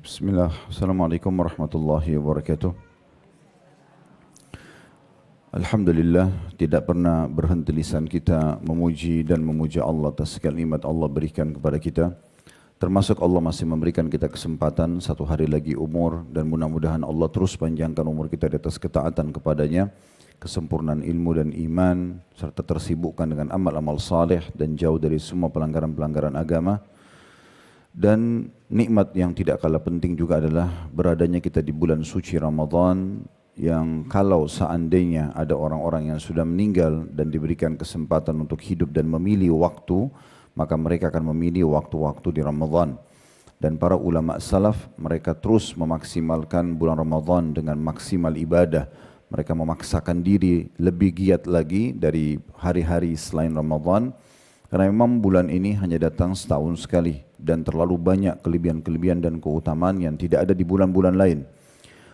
Bismillah, Assalamualaikum warahmatullahi wabarakatuh. Alhamdulillah, tidak pernah berhenti lisan kita memuji dan memuja Allah atas segala nikmat Allah berikan kepada kita. Termasuk Allah masih memberikan kita kesempatan satu hari lagi umur, dan mudah-mudahan Allah terus panjangkan umur kita di atas ketaatan kepadanya, kesempurnaan ilmu dan iman, serta tersibukkan dengan amal-amal saleh dan jauh dari semua pelanggaran-pelanggaran agama. Dan nikmat yang tidak kalah penting juga adalah beradanya kita di bulan suci Ramadan, yang kalau seandainya ada orang-orang yang sudah meninggal dan diberikan kesempatan untuk hidup dan memilih waktu, maka mereka akan memilih waktu-waktu di Ramadan. Dan para ulama salaf, mereka terus memaksimalkan bulan Ramadan dengan maksimal ibadah. Mereka memaksakan diri lebih giat lagi dari hari-hari selain Ramadan, karena memang bulan ini hanya datang setahun sekali dan terlalu banyak kelebihan-kelebihan dan keutamaan yang tidak ada di bulan-bulan lain.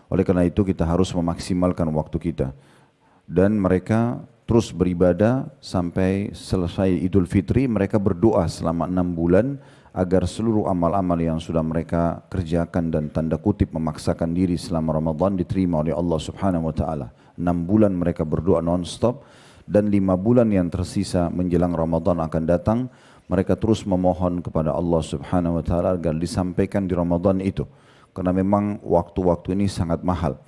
Oleh karena itu kita harus memaksimalkan waktu kita. Dan mereka terus beribadah sampai selesai Idul Fitri. Mereka berdoa selama 6 bulan agar seluruh amal-amal yang sudah mereka kerjakan dan tanda kutip memaksakan diri selama Ramadan diterima oleh Allah Subhanahu wa taala. 6 bulan mereka berdoa non-stop, dan 5 bulan yang tersisa menjelang Ramadan akan datang, mereka terus memohon kepada Allah Subhanahu wa taala agar disampaikan di Ramadan itu. Karena memang waktu-waktu ini sangat mahal.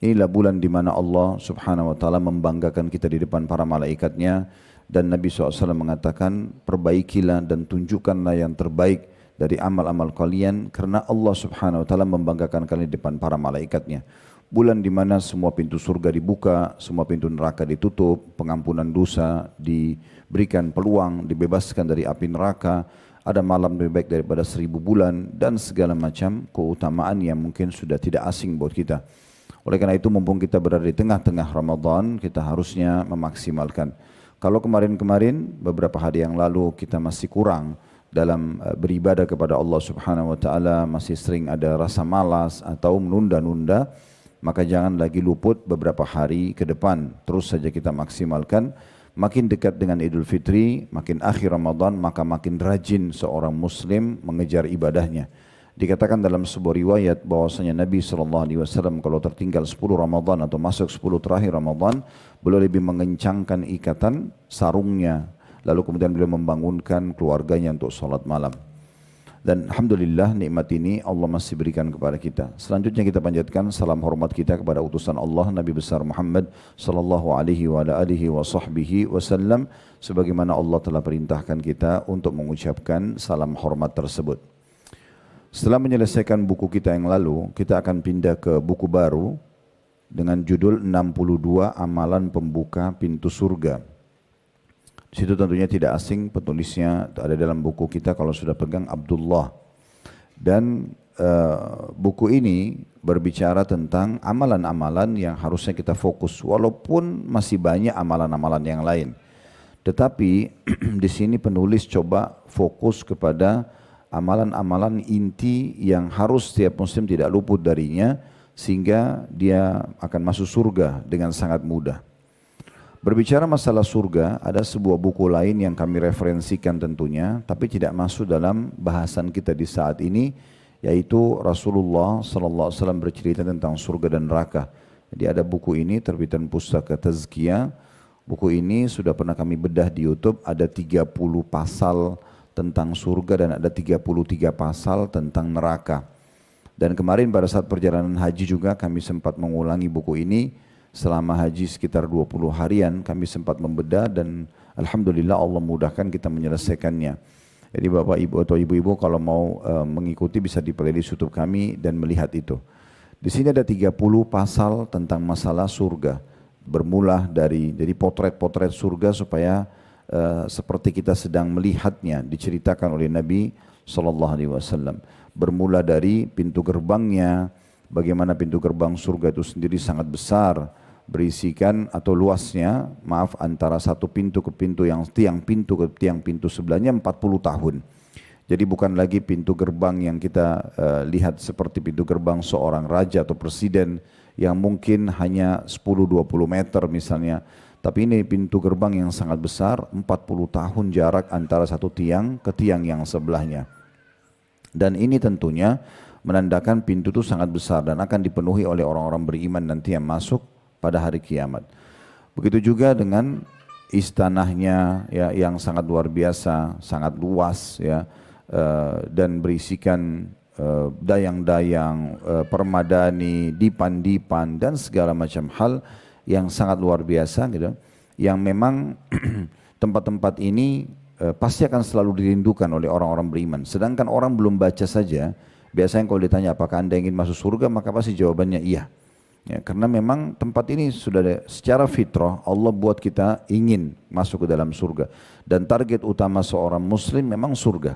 Inilah bulan di mana Allah Subhanahu wa taala membanggakan kita di depan para malaikatnya, dan Nabi SAW mengatakan, perbaikilah dan tunjukkanlah yang terbaik dari amal-amal kalian, karena Allah Subhanahu wa taala membanggakan kalian di depan para malaikatnya. Bulan di mana semua pintu surga dibuka, semua pintu neraka ditutup, pengampunan dosa diberikan peluang, dibebaskan dari api neraka, ada malam lebih baik daripada 1000 bulan, dan segala macam keutamaan yang mungkin sudah tidak asing buat kita. Oleh karena itu, mumpung kita berada di tengah-tengah Ramadan, kita harusnya memaksimalkan. Kalau kemarin-kemarin, beberapa hari yang lalu kita masih kurang dalam beribadah kepada Allah Subhanahu wa taala, masih sering ada rasa malas atau menunda-nunda, maka jangan lagi luput beberapa hari ke depan. Terus saja kita maksimalkan. Makin dekat dengan Idul Fitri, makin akhir Ramadan, maka makin rajin seorang muslim mengejar ibadahnya. Dikatakan dalam sebuah riwayat bahwasanya Nabi SAW kalau tertinggal 10 Ramadan atau masuk 10 terakhir Ramadan, beliau lebih mengencangkan ikatan sarungnya, lalu kemudian beliau membangunkan keluarganya untuk salat malam. Dan Alhamdulillah nikmat ini Allah masih berikan kepada kita. Selanjutnya kita panjatkan salam hormat kita kepada utusan Allah Nabi besar Muhammad sallallahu alaihi wa alihi wa sahbihi wasallam, sebagaimana Allah telah perintahkan kita untuk mengucapkan salam hormat tersebut. Setelah menyelesaikan buku kita yang lalu, kita akan pindah ke buku baru dengan judul 62 Amalan Pembuka Pintu Surga. Di situ tentunya tidak asing, penulisnya ada dalam buku kita kalau sudah pegang, Abdullah. Dan buku ini berbicara tentang amalan-amalan yang harusnya kita fokus, walaupun masih banyak amalan-amalan yang lain. Tetapi di sini penulis coba fokus kepada amalan-amalan inti yang harus setiap muslim tidak luput darinya, sehingga dia akan masuk surga dengan sangat mudah. Berbicara masalah surga, ada sebuah buku lain yang kami referensikan tentunya, tapi tidak masuk dalam bahasan kita di saat ini, yaitu Rasulullah SAW bercerita tentang surga dan neraka. Jadi ada buku ini terbitan Pustaka Tazkiyah. Buku ini sudah pernah kami bedah di YouTube, ada 30 pasal tentang surga dan ada 33 pasal tentang neraka. Dan kemarin pada saat perjalanan haji juga kami sempat mengulangi buku ini. Selama haji sekitar 20 harian kami sempat membedah, dan Alhamdulillah Allah mudahkan kita menyelesaikannya. Jadi Bapak Ibu atau Ibu-Ibu kalau mau mengikuti bisa di playlist YouTube kami dan melihat itu. Di sini ada 30 pasal tentang masalah surga. Bermula dari jadi potret-potret surga supaya seperti kita sedang melihatnya diceritakan oleh Nabi SAW. Bermula dari pintu gerbangnya, bagaimana pintu gerbang surga itu sendiri sangat besar, berisikan atau luasnya, antara satu pintu ke pintu yang tiang pintu ke tiang pintu sebelahnya 40 tahun. Jadi bukan lagi pintu gerbang yang kita lihat seperti pintu gerbang seorang raja atau presiden yang mungkin hanya 10-20 meter misalnya. Tapi ini pintu gerbang yang sangat besar, 40 tahun jarak antara satu tiang ke tiang yang sebelahnya. Dan ini tentunya menandakan pintu itu sangat besar dan akan dipenuhi oleh orang-orang beriman nanti yang masuk pada hari kiamat. Begitu juga dengan istanahnya ya, yang sangat luar biasa, sangat luas ya, dan berisikan dayang-dayang, permadani, dipan-dipan dan segala macam hal yang sangat luar biasa gitu, yang memang tempat-tempat ini pasti akan selalu dirindukan oleh orang-orang beriman. Sedangkan orang belum baca saja, biasanya kalau ditanya apakah anda ingin masuk surga, maka pasti jawabannya iya. Ya, karena memang tempat ini sudah secara fitrah Allah buat kita ingin masuk ke dalam surga, dan target utama seorang muslim memang surga.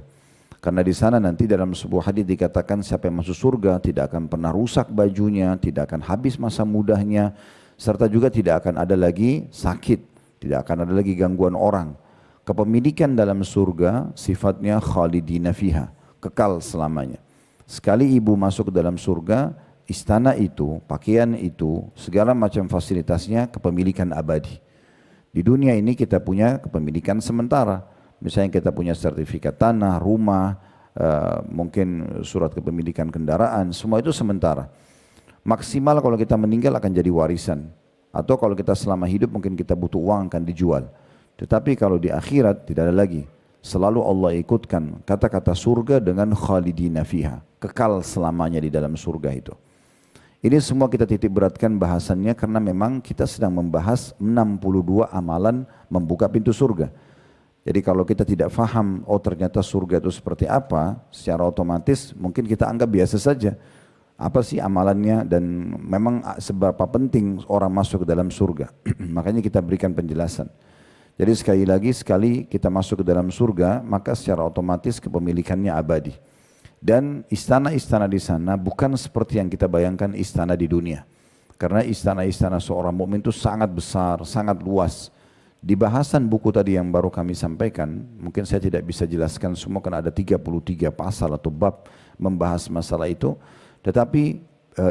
Karena di sana nanti dalam sebuah hadis dikatakan siapa yang masuk surga tidak akan pernah rusak bajunya, tidak akan habis masa mudanya, serta juga tidak akan ada lagi sakit, tidak akan ada lagi gangguan orang. Kepemilikan dalam surga sifatnya khalidina fiha, kekal selamanya. Sekali ibu masuk ke dalam surga, istana itu, pakaian itu, segala macam fasilitasnya kepemilikan abadi. Di dunia ini kita punya kepemilikan sementara. Misalnya kita punya sertifikat tanah, rumah, mungkin surat kepemilikan kendaraan, semua itu sementara. Maksimal kalau kita meninggal akan jadi warisan. Atau kalau kita selama hidup mungkin kita butuh uang akan dijual. Tetapi kalau di akhirat tidak ada lagi. Selalu Allah ikutkan kata-kata surga dengan khalidina fiha, kekal selamanya di dalam surga itu. Ini semua kita titik beratkan bahasannya karena memang kita sedang membahas 62 amalan membuka pintu surga. Jadi kalau kita tidak faham, oh ternyata surga itu seperti apa, secara otomatis mungkin kita anggap biasa saja. Apa sih amalannya dan memang seberapa penting orang masuk ke dalam surga. Makanya kita berikan penjelasan. Jadi sekali lagi, sekali kita masuk ke dalam surga, maka secara otomatis kepemilikannya abadi. Dan istana-istana di sana bukan seperti yang kita bayangkan istana di dunia. Karena istana-istana seorang mukmin itu sangat besar, sangat luas. Di bahasan buku tadi yang baru kami sampaikan, mungkin saya tidak bisa jelaskan semua karena ada 33 pasal atau bab membahas masalah itu. Tetapi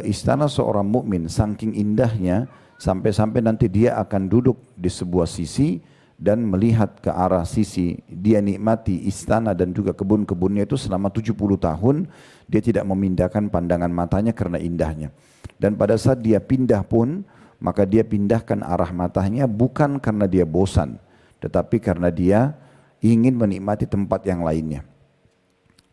istana seorang mukmin saking indahnya sampai-sampai nanti dia akan duduk di sebuah sisi dan melihat ke arah sisi, dia nikmati istana dan juga kebun-kebunnya itu selama 70 tahun, dia tidak memindahkan pandangan matanya karena indahnya. Dan pada saat dia pindah pun, maka dia pindahkan arah matanya bukan karena dia bosan, tetapi karena dia ingin menikmati tempat yang lainnya.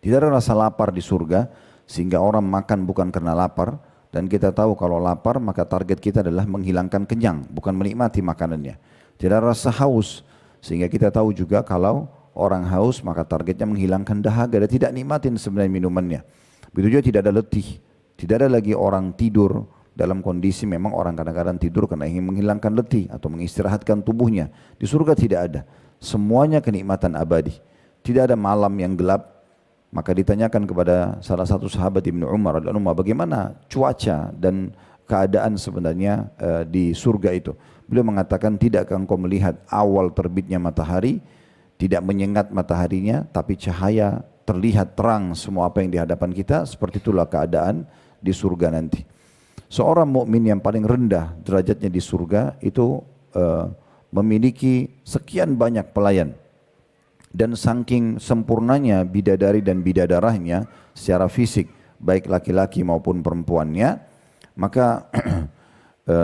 Tidak ada rasa lapar di surga, sehingga orang makan bukan karena lapar, dan kita tahu kalau lapar maka target kita adalah menghilangkan kenyang, bukan menikmati makanannya. Tidak ada rasa haus, sehingga kita tahu juga kalau orang haus maka targetnya menghilangkan dahaga dan tidak nikmatin sebenarnya minumannya. Begitu juga tidak ada letih, tidak ada lagi orang tidur. Dalam kondisi memang orang kadang-kadang tidur karena ingin menghilangkan letih atau mengistirahatkan tubuhnya. Di surga tidak ada. Semuanya kenikmatan abadi. Tidak ada malam yang gelap. Maka ditanyakan kepada salah satu sahabat Ibnu Umar, bagaimana cuaca dan keadaan sebenarnya di surga itu. Beliau mengatakan, tidakkah engkau melihat awal terbitnya matahari, tidak menyengat mataharinya, tapi cahaya terlihat terang semua apa yang di hadapan kita, seperti itulah keadaan di surga nanti. Seorang mukmin yang paling rendah derajatnya di surga itu memiliki sekian banyak pelayan, dan saking sempurnanya bidadari dan bidadarahnya secara fisik, baik laki-laki maupun perempuannya, maka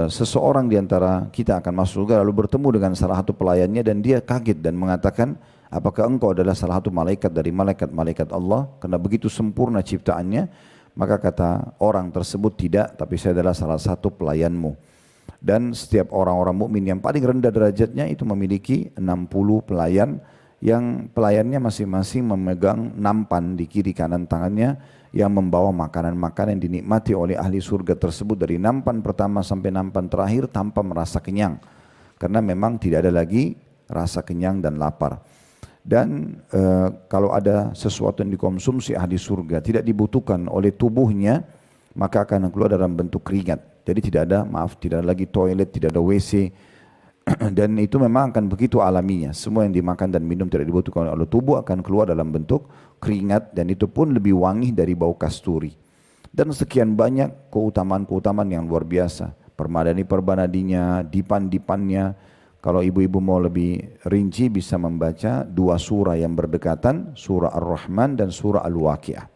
seseorang di antara kita akan masuk surga lalu bertemu dengan salah satu pelayannya dan dia kaget dan mengatakan, apakah engkau adalah salah satu malaikat dari malaikat-malaikat Allah? Karena begitu sempurna ciptaannya. Maka kata orang tersebut, tidak, tapi saya adalah salah satu pelayanmu. Dan setiap orang-orang mukmin yang paling rendah derajatnya itu memiliki 60 pelayan, yang pelayannya masing-masing memegang nampan di kiri kanan tangannya yang membawa makanan-makanan yang dinikmati oleh ahli surga tersebut dari nampan pertama sampai nampan terakhir tanpa merasa kenyang. Karena memang tidak ada lagi rasa kenyang dan lapar. Dan kalau ada sesuatu yang dikonsumsi ahli surga tidak dibutuhkan oleh tubuhnya, maka akan keluar dalam bentuk keringat. Jadi tidak ada lagi toilet, tidak ada WC. Dan itu memang akan begitu alaminya. Semua yang dimakan dan minum tidak dibutuhkan oleh tubuh akan keluar dalam bentuk keringat, dan itu pun lebih wangi dari bau kasturi. Dan sekian banyak keutamaan-keutamaan yang luar biasa. Permadani-permadaninya, dipan-dipannya. Kalau ibu-ibu mau lebih rinci bisa membaca dua surah yang berdekatan, surah Ar-Rahman dan surah Al-Waqi'ah.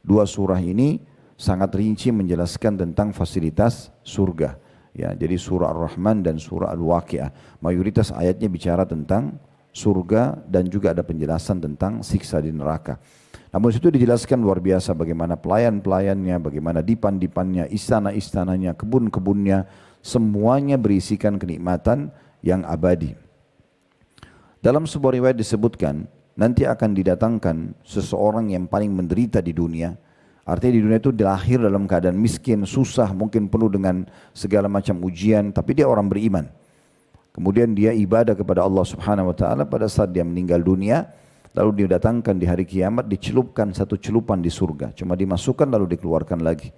Dua surah ini sangat rinci menjelaskan tentang fasilitas surga. Ya, jadi surah Ar-Rahman dan surah Al-Waqi'ah. Mayoritas ayatnya bicara tentang surga dan juga ada penjelasan tentang siksa di neraka. Namun situ dijelaskan luar biasa bagaimana pelayan-pelayannya, bagaimana dipan-dipannya, istana-istananya, kebun-kebunnya, semuanya berisikan kenikmatan yang abadi. Dalam sebuah riwayat disebutkan, nanti akan didatangkan seseorang yang paling menderita di dunia. Artinya di dunia itu dilahir dalam keadaan miskin, susah, mungkin penuh dengan segala macam ujian, tapi dia orang beriman. Kemudian dia ibadah kepada Allah Subhanahu wa taala. Pada saat dia meninggal dunia, lalu didatangkan di hari kiamat, dicelupkan satu celupan di surga. Cuma dimasukkan lalu dikeluarkan lagi.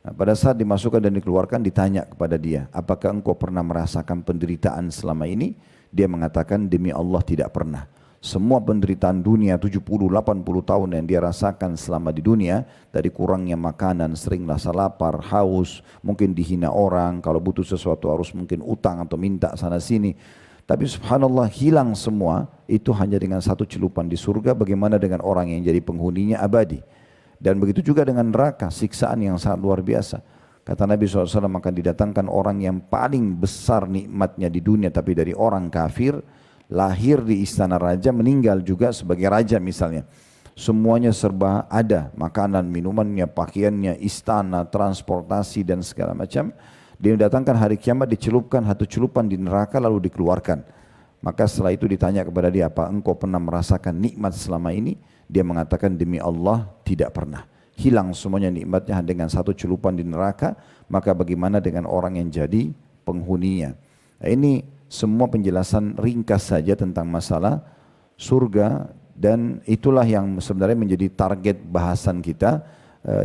Nah, pada saat dimasukkan dan dikeluarkan ditanya kepada dia, apakah engkau pernah merasakan penderitaan selama ini? Dia mengatakan, demi Allah tidak pernah. Semua penderitaan dunia 70-80 tahun yang dia rasakan selama di dunia, dari kurangnya makanan, sering rasa lapar, haus, mungkin dihina orang, kalau butuh sesuatu harus mungkin utang atau minta sana sini. Tapi subhanallah hilang semua, itu hanya dengan satu celupan di surga. Bagaimana dengan orang yang jadi penghuninya abadi? Dan begitu juga dengan neraka, siksaan yang sangat luar biasa. Kata Nabi SAW, akan didatangkan orang yang paling besar nikmatnya di dunia, tapi dari orang kafir, lahir di istana raja, meninggal juga sebagai raja misalnya. Semuanya serba ada, makanan, minumannya, pakaiannya, istana, transportasi dan segala macam. Dia datangkan hari kiamat, dicelupkan satu celupan di neraka lalu dikeluarkan. Maka setelah itu ditanya kepada dia, apa engkau pernah merasakan nikmat selama ini? Dia mengatakan, demi Allah tidak pernah. Hilang semuanya nikmatnya dengan satu celupan di neraka. Maka bagaimana dengan orang yang jadi penghuninya? Nah, ini semua penjelasan ringkas saja tentang masalah surga, dan itulah yang sebenarnya menjadi target bahasan kita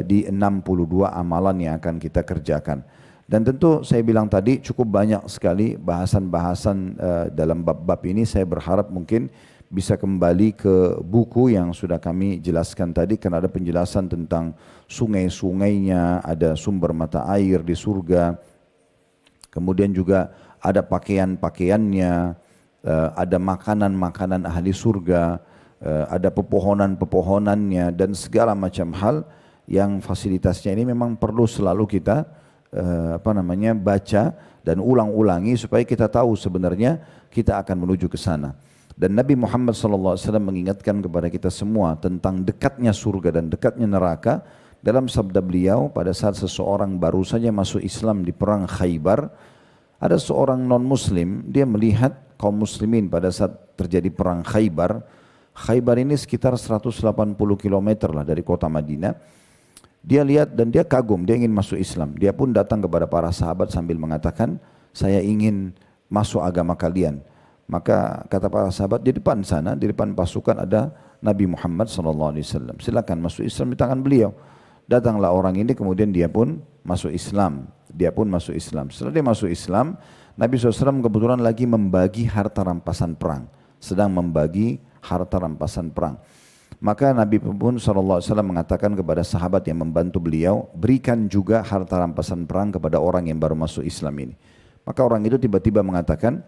di 62 amalan yang akan kita kerjakan. Dan tentu saya bilang tadi cukup banyak sekali bahasan-bahasan dalam bab-bab ini. Saya berharap mungkin bisa kembali ke buku yang sudah kami jelaskan tadi, karena ada penjelasan tentang sungai-sungainya, ada sumber mata air di surga, kemudian juga ada pakaian-pakaiannya, ada makanan-makanan ahli surga, ada pepohonan-pepohonannya, dan segala macam hal yang fasilitasnya ini memang perlu selalu kita baca dan ulang-ulangi supaya kita tahu sebenarnya kita akan menuju ke sana. Dan Nabi Muhammad SAW mengingatkan kepada kita semua tentang dekatnya surga dan dekatnya neraka. Dalam sabda beliau, pada saat seseorang baru saja masuk Islam di perang Khaybar, ada seorang non-muslim, dia melihat kaum muslimin pada saat terjadi perang Khaybar. Khaybar ini sekitar 180 km lah dari kota Madinah. Dia lihat dan dia kagum, dia ingin masuk Islam. Dia pun datang kepada para sahabat sambil mengatakan, saya ingin masuk agama kalian. Maka kata para sahabat, di depan sana, di depan pasukan ada Nabi Muhammad SAW. Silakan masuk Islam di tangan beliau. Datanglah orang ini, kemudian dia pun masuk Islam. Setelah dia masuk Islam, Nabi SAW kebetulan lagi membagi harta rampasan perang. Sedang membagi harta rampasan perang. Maka Nabi pun SAW mengatakan kepada sahabat yang membantu beliau, berikan juga harta rampasan perang kepada orang yang baru masuk Islam ini. Maka orang itu tiba-tiba mengatakan,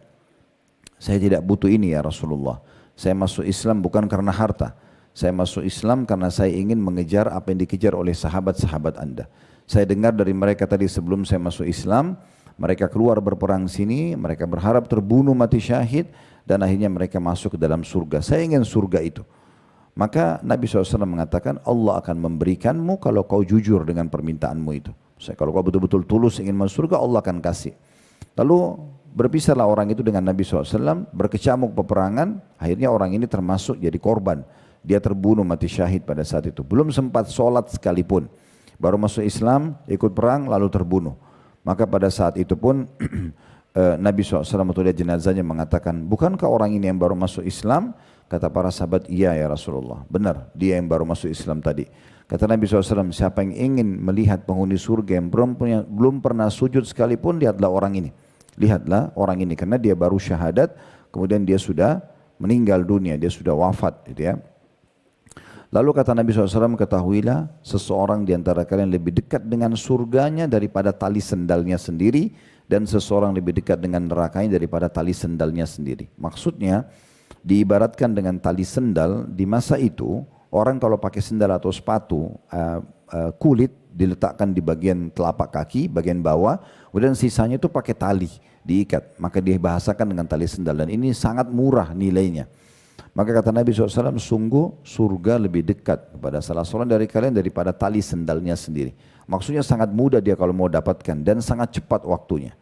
saya tidak butuh ini ya Rasulullah. Saya masuk Islam bukan karena harta. Saya masuk Islam karena saya ingin mengejar apa yang dikejar oleh sahabat-sahabat Anda. Saya dengar dari mereka tadi sebelum saya masuk Islam, mereka keluar berperang sini, mereka berharap terbunuh mati syahid, dan akhirnya mereka masuk ke dalam surga. Saya ingin surga itu. Maka Nabi SAW mengatakan, Allah akan memberikanmu kalau kau jujur dengan permintaanmu itu. Kalau kau betul-betul tulus ingin masuk surga, Allah akan kasih. Lalu berpisahlah orang itu dengan Nabi SAW, berkecamuk peperangan, akhirnya orang ini termasuk jadi korban. Dia terbunuh mati syahid pada saat itu. Belum sempat sholat sekalipun. Baru masuk Islam, ikut perang, lalu terbunuh. Maka pada saat itu pun Nabi SAW waktu lihat jenazahnya mengatakan, bukankah orang ini yang baru masuk Islam? Kata para sahabat, iya ya Rasulullah. Benar, dia yang baru masuk Islam tadi. Kata Nabi SAW, siapa yang ingin melihat penghuni surga yang belum pernah sujud sekalipun, lihatlah orang ini. Lihatlah orang ini, karena dia baru syahadat, kemudian dia sudah meninggal dunia, dia sudah wafat. Gitu ya. Lalu kata Nabi SAW, ketahuilah seseorang di antara kalian lebih dekat dengan surganya daripada tali sendalnya sendiri, dan seseorang lebih dekat dengan nerakanya daripada tali sendalnya sendiri. Maksudnya, diibaratkan dengan tali sendal, di masa itu, orang kalau pakai sendal atau sepatu kulit, diletakkan di bagian telapak kaki, bagian bawah, kemudian sisanya itu pakai tali diikat, maka dibahasakan dengan tali sendal, dan ini sangat murah nilainya. Maka kata Nabi SAW, sungguh surga lebih dekat kepada salah seorang dari kalian daripada tali sendalnya sendiri. Maksudnya sangat mudah dia kalau mau dapatkan dan sangat cepat waktunya.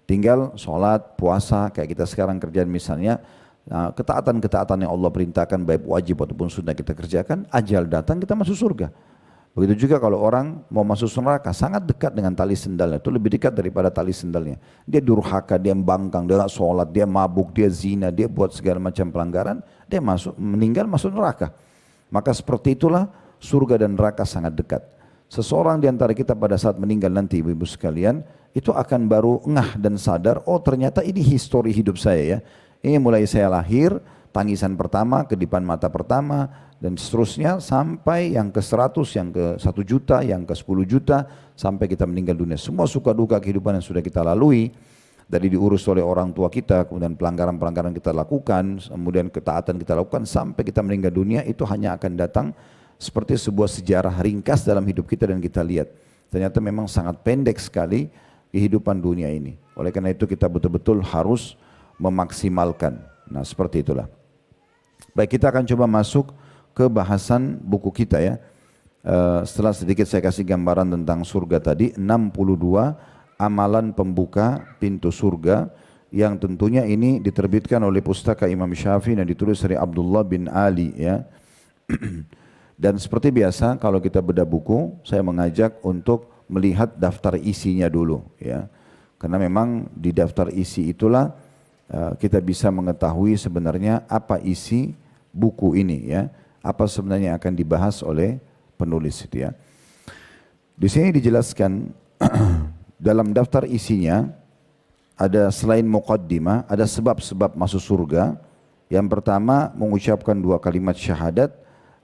Tinggal sholat, puasa, kayak kita sekarang kerjaan misalnya, ketaatan-ketaatan yang Allah perintahkan baik wajib ataupun sunnah kita kerjakan, ajal datang kita masuk surga. Begitu juga kalau orang mau masuk neraka, sangat dekat dengan tali sendalnya, itu lebih dekat daripada tali sendalnya. Dia durhaka, dia membangkang, dia nggak sholat, dia mabuk, dia zina, dia buat segala macam pelanggaran, dia meninggal masuk neraka. Maka seperti itulah surga dan neraka sangat dekat. Seseorang di antara kita pada saat meninggal nanti, ibu-ibu sekalian, itu akan baru ngah dan sadar, oh ternyata ini histori hidup saya ya. Ini mulai saya lahir, tangisan pertama, kedipan mata pertama, dan seterusnya sampai yang ke 100, yang ke 1 juta, yang ke 10 juta, sampai kita meninggal dunia. Semua suka duka kehidupan yang sudah kita lalui, dari diurus oleh orang tua kita, kemudian pelanggaran-pelanggaran kita lakukan, kemudian ketaatan kita lakukan, sampai kita meninggal dunia, itu hanya akan datang seperti sebuah sejarah ringkas dalam hidup kita dan kita lihat. Ternyata memang sangat pendek sekali kehidupan dunia ini. Oleh karena itu kita betul-betul harus memaksimalkan. Nah seperti itulah. Baik, kita akan coba masuk ke bahasan buku kita ya. Setelah sedikit saya kasih gambaran tentang surga tadi, 62 amalan pembuka pintu surga yang tentunya ini diterbitkan oleh pustaka Imam Syafi'i dan ditulis dari Abdullah bin Ali ya. Dan seperti biasa kalau kita bedah buku, saya mengajak untuk melihat daftar isinya dulu ya. Karena memang di daftar isi itulah kita bisa mengetahui sebenarnya apa isi buku ini ya. Apa sebenarnya akan dibahas oleh penulis itu ya. Di sini dijelaskan dalam daftar isinya ada selain muqaddimah, ada sebab-sebab masuk surga. Yang pertama mengucapkan 2 kalimat syahadat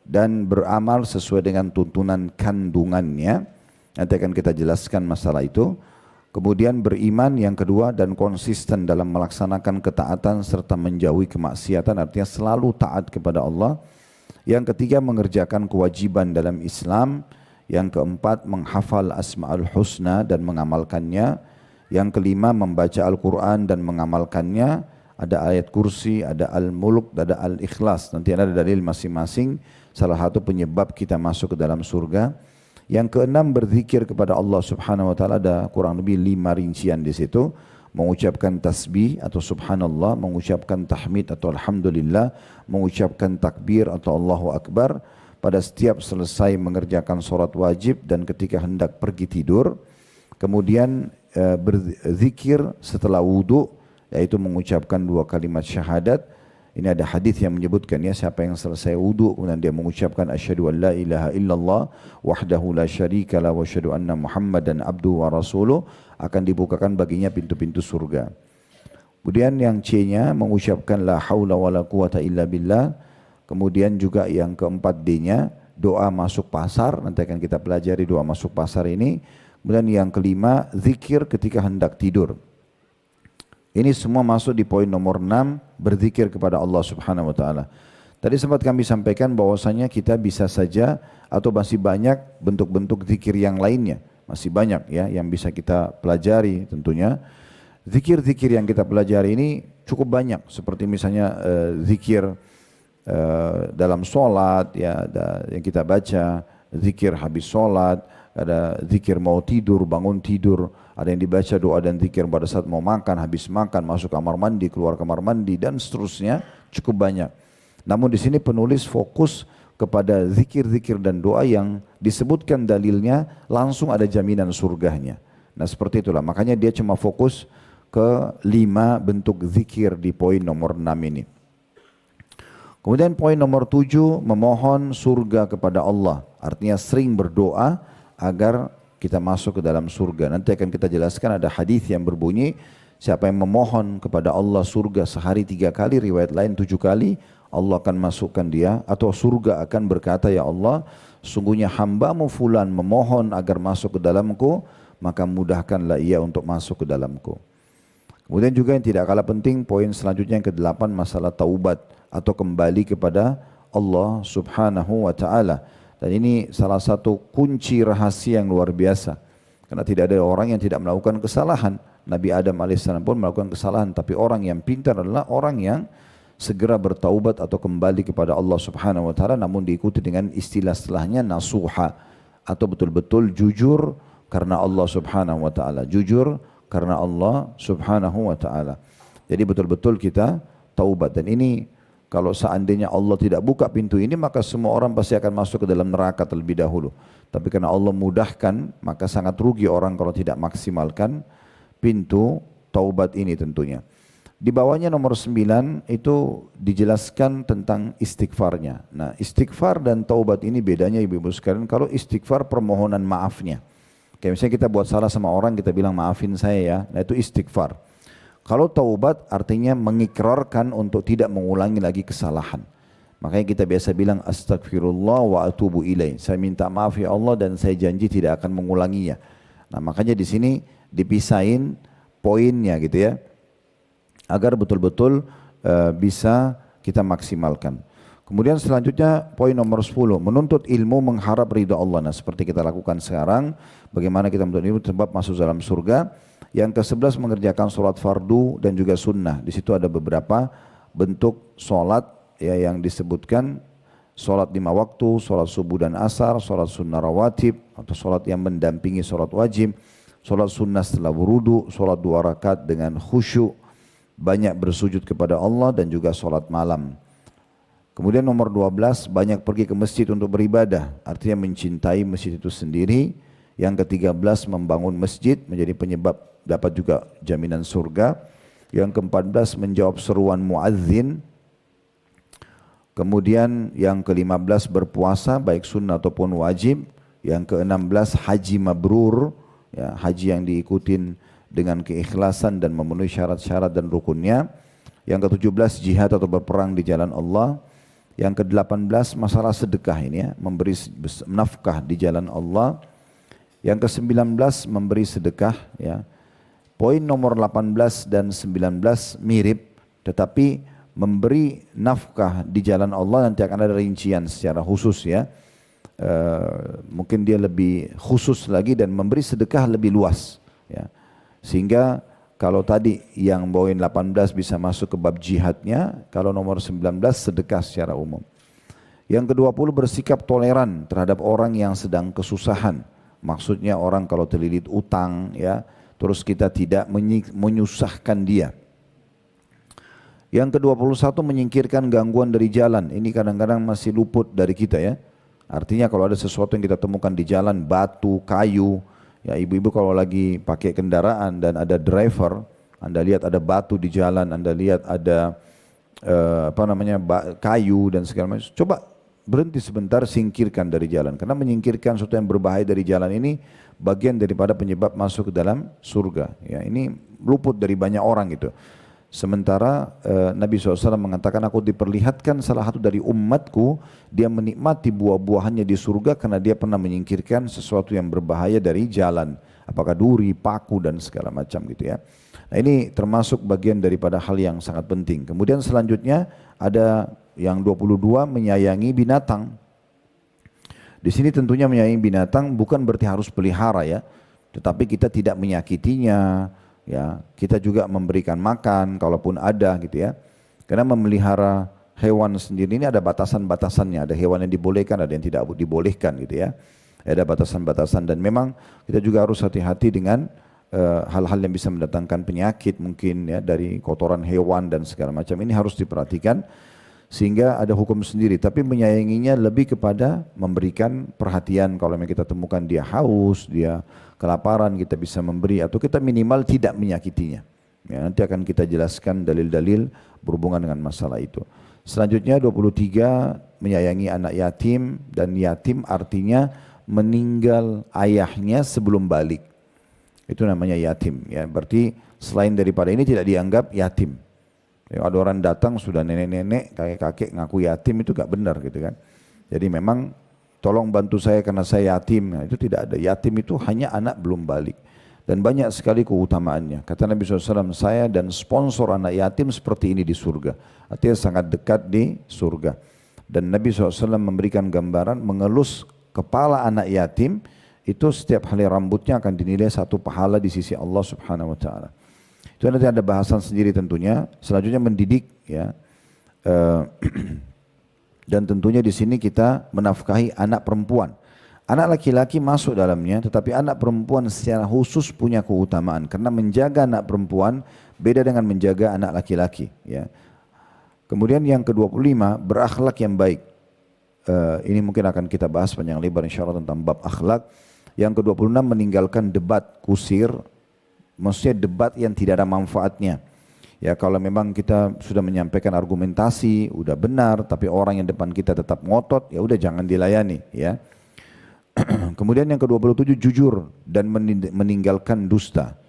dan beramal sesuai dengan tuntunan kandungannya. Nanti akan kita jelaskan masalah itu. Kemudian beriman yang kedua dan konsisten dalam melaksanakan ketaatan serta menjauhi kemaksiatan, artinya selalu taat kepada Allah. Yang ketiga mengerjakan kewajiban dalam Islam. Yang keempat menghafal Asma'ul Husna dan mengamalkannya. Yang kelima membaca Al-Quran dan mengamalkannya. Ada ayat kursi, ada Al-Mulk, ada Al-Ikhlas. Nanti ada dalil masing-masing. Salah satu penyebab kita masuk ke dalam surga. Yang keenam berzikir kepada Allah Subhanahu Wa Taala, ada kurang lebih 5 rincian di situ. Mengucapkan tasbih atau subhanallah, mengucapkan tahmid atau alhamdulillah, mengucapkan takbir atau Allahu Akbar pada setiap selesai mengerjakan solat wajib dan ketika hendak pergi tidur. Kemudian berzikir setelah wudu, yaitu mengucapkan 2 kalimat syahadat. Ini ada hadis yang menyebutkan ya, siapa yang selesai wudu kemudian dia mengucapkan asyhadu an la ilaha illallah wahdahu la syarika la wa asyhadu anna muhammadan abduhu wa rasuluh, akan dibukakan baginya pintu-pintu surga. Kemudian yang C-nya mengucapkan la haula wala quwata illa billah. Kemudian juga yang keempat D-nya doa masuk pasar, nanti akan kita pelajari doa masuk pasar ini. Kemudian yang kelima zikir ketika hendak tidur. Ini semua masuk di poin nomor 6, berzikir kepada Allah Subhanahu Wa Taala. Tadi sempat kami sampaikan bahwasanya kita bisa saja atau masih banyak bentuk-bentuk zikir yang lainnya. Masih banyak ya yang bisa kita pelajari tentunya. Zikir-zikir yang kita pelajari ini cukup banyak. Seperti misalnya zikir dalam sholat ya, ada yang kita baca. Zikir habis sholat, ada zikir mau tidur, bangun tidur. Ada yang dibaca doa dan zikir pada saat mau makan, habis makan, masuk kamar mandi, keluar kamar mandi, dan seterusnya cukup banyak. Namun di sini penulis fokus kepada zikir-zikir dan doa yang disebutkan dalilnya langsung ada jaminan surganya. Nah seperti itulah, makanya dia cuma fokus ke 5 bentuk zikir di poin nomor 6 ini. Kemudian poin nomor 7, memohon surga kepada Allah. Artinya sering berdoa agar kita masuk ke dalam surga. Nanti akan kita jelaskan, ada hadis yang berbunyi, siapa yang memohon kepada Allah surga sehari 3 kali, riwayat lain 7 kali, Allah akan masukkan dia, atau surga akan berkata, ya Allah, sungguhnya hambamu fulan memohon agar masuk ke dalamku, maka mudahkanlah ia untuk masuk ke dalamku. Kemudian juga yang tidak kalah penting, poin selanjutnya yang ke-8, masalah taubat atau kembali kepada Allah Subhanahu Wa Taala. Dan ini salah satu kunci rahasia yang luar biasa. Karena tidak ada orang yang tidak melakukan kesalahan. Nabi Adam alaihissalam pun melakukan kesalahan. Tapi orang yang pintar adalah orang yang segera bertaubat atau kembali kepada Allah subhanahu wa ta'ala. Namun diikuti dengan istilah setelahnya nasuha. Atau betul-betul jujur karena Allah subhanahu wa ta'ala. Jujur karena Allah subhanahu wa ta'ala. Jadi betul-betul kita taubat. Dan ini kalau seandainya Allah tidak buka pintu ini, maka semua orang pasti akan masuk ke dalam neraka terlebih dahulu. Tapi karena Allah mudahkan, maka sangat rugi orang kalau tidak maksimalkan pintu taubat ini tentunya. Di bawahnya nomor 9 itu dijelaskan tentang istighfarnya. Nah, istighfar dan taubat ini bedanya ibu-ibu sekalian. Kalau istighfar permohonan maafnya. Kayak misalnya kita buat salah sama orang, kita bilang maafin saya ya. Nah itu istighfar. Kalau taubat artinya mengikrarkan untuk tidak mengulangi lagi kesalahan. Makanya kita biasa bilang astagfirullah wa atubu ilaih. Saya minta maaf ya Allah dan saya janji tidak akan mengulanginya. Nah makanya di sini dipisahin poinnya gitu ya. Agar betul-betul bisa kita maksimalkan. Kemudian selanjutnya poin nomor 10. Menuntut ilmu mengharap ridha Allah. Nah seperti kita lakukan sekarang. Bagaimana kita menuntut ilmu sebab masuk dalam surga. Yang ke-11 mengerjakan sholat fardu dan juga sunnah. Di situ ada beberapa bentuk sholat ya, yang disebutkan. Sholat 5 waktu, sholat subuh dan asar, sholat sunnah rawatib, atau sholat yang mendampingi sholat wajib, sholat sunnah setelah wudu, sholat 2 rakaat dengan khusyuk, banyak bersujud kepada Allah dan juga sholat malam. Kemudian nomor 12, banyak pergi ke masjid untuk beribadah. Artinya mencintai masjid itu sendiri. Yang ke-13 membangun masjid menjadi penyebab dapat juga jaminan surga. Yang ke-14 menjawab seruan muadzin. Kemudian yang ke-15 berpuasa baik sunnah ataupun wajib. Yang ke-16 haji mabrur, ya, haji yang diikutin dengan keikhlasan dan memenuhi syarat-syarat dan rukunnya. Yang ke-17 jihad atau berperang di jalan Allah. Yang ke-18 masalah sedekah ini ya, memberi nafkah di jalan Allah. Yang ke-19 memberi sedekah ya. Poin nomor 18 dan 19 mirip, tetapi memberi nafkah di jalan Allah nanti akan ada rincian secara khusus ya. Mungkin dia lebih khusus lagi dan memberi sedekah lebih luas ya. Sehingga kalau tadi yang poin 18 bisa masuk ke bab jihadnya, kalau nomor 19 sedekah secara umum. Yang ke-20 bersikap toleran terhadap orang yang sedang kesusahan. Maksudnya orang kalau terlilit utang ya, terus kita tidak menyusahkan dia. Yang ke-21 menyingkirkan gangguan dari jalan. Ini kadang-kadang masih luput dari kita ya. Artinya kalau ada sesuatu yang kita temukan di jalan, batu, kayu, ya ibu-ibu kalau lagi pakai kendaraan dan ada driver, Anda lihat ada batu di jalan, Anda lihat ada kayu dan segala macam. Coba berhenti sebentar, singkirkan dari jalan. Karena menyingkirkan sesuatu yang berbahaya dari jalan ini bagian daripada penyebab masuk ke dalam surga. Ya, ini luput dari banyak orang gitu. Sementara Nabi SAW mengatakan, aku diperlihatkan salah satu dari umatku, dia menikmati buah-buahannya di surga karena dia pernah menyingkirkan sesuatu yang berbahaya dari jalan. Apakah duri, paku dan segala macam gitu ya. Nah ini termasuk bagian daripada hal yang sangat penting. Kemudian selanjutnya ada yang 22 menyayangi binatang. Di sini tentunya menyayangi binatang bukan berarti harus pelihara ya, tetapi kita tidak menyakitinya, ya. Kita juga memberikan makan kalaupun ada gitu ya. Karena memelihara hewan sendiri ini ada batasan-batasannya, ada hewan yang dibolehkan, ada yang tidak dibolehkan gitu ya. Ada batasan-batasan dan memang kita juga harus hati-hati dengan hal-hal yang bisa mendatangkan penyakit mungkin ya dari kotoran hewan dan segala macam. Ini harus diperhatikan. Sehingga ada hukum sendiri, tapi menyayanginya lebih kepada memberikan perhatian. Kalau kita temukan dia haus, dia kelaparan, kita bisa memberi atau kita minimal tidak menyakitinya. Ya, nanti akan kita jelaskan dalil-dalil berhubungan dengan masalah itu. Selanjutnya 23 menyayangi anak yatim, dan yatim artinya meninggal ayahnya sebelum balik. Itu namanya yatim. Ya, berarti selain daripada ini tidak dianggap yatim. Ya, ada orang datang sudah nenek-nenek, kakek-kakek ngaku yatim, itu gak benar gitu kan. Jadi memang tolong bantu saya karena saya yatim. Nah, itu tidak ada. Yatim itu hanya anak belum balik. Dan banyak sekali keutamaannya. Kata Nabi SAW, saya dan sponsor anak yatim seperti ini di surga. Artinya sangat dekat di surga. Dan Nabi SAW memberikan gambaran mengelus kepala anak yatim itu setiap helai rambutnya akan dinilai satu pahala di sisi Allah Subhanahu wa taala. Itu nanti ada bahasan sendiri tentunya. Selanjutnya mendidik ya. Dan tentunya di sini kita menafkahi anak perempuan. Anak laki-laki masuk dalamnya, tetapi anak perempuan secara khusus punya keutamaan karena menjaga anak perempuan beda dengan menjaga anak laki-laki ya. Kemudian yang ke-25, berakhlak yang baik. Ini mungkin akan kita bahas panjang lebar insyaAllah tentang bab akhlak. Yang ke-26, meninggalkan debat kusir, maksudnya debat yang tidak ada manfaatnya. Ya kalau memang kita sudah menyampaikan argumentasi, udah benar, tapi orang yang depan kita tetap ngotot, ya udah jangan dilayani ya. Kemudian yang ke-27, jujur dan meninggalkan dusta.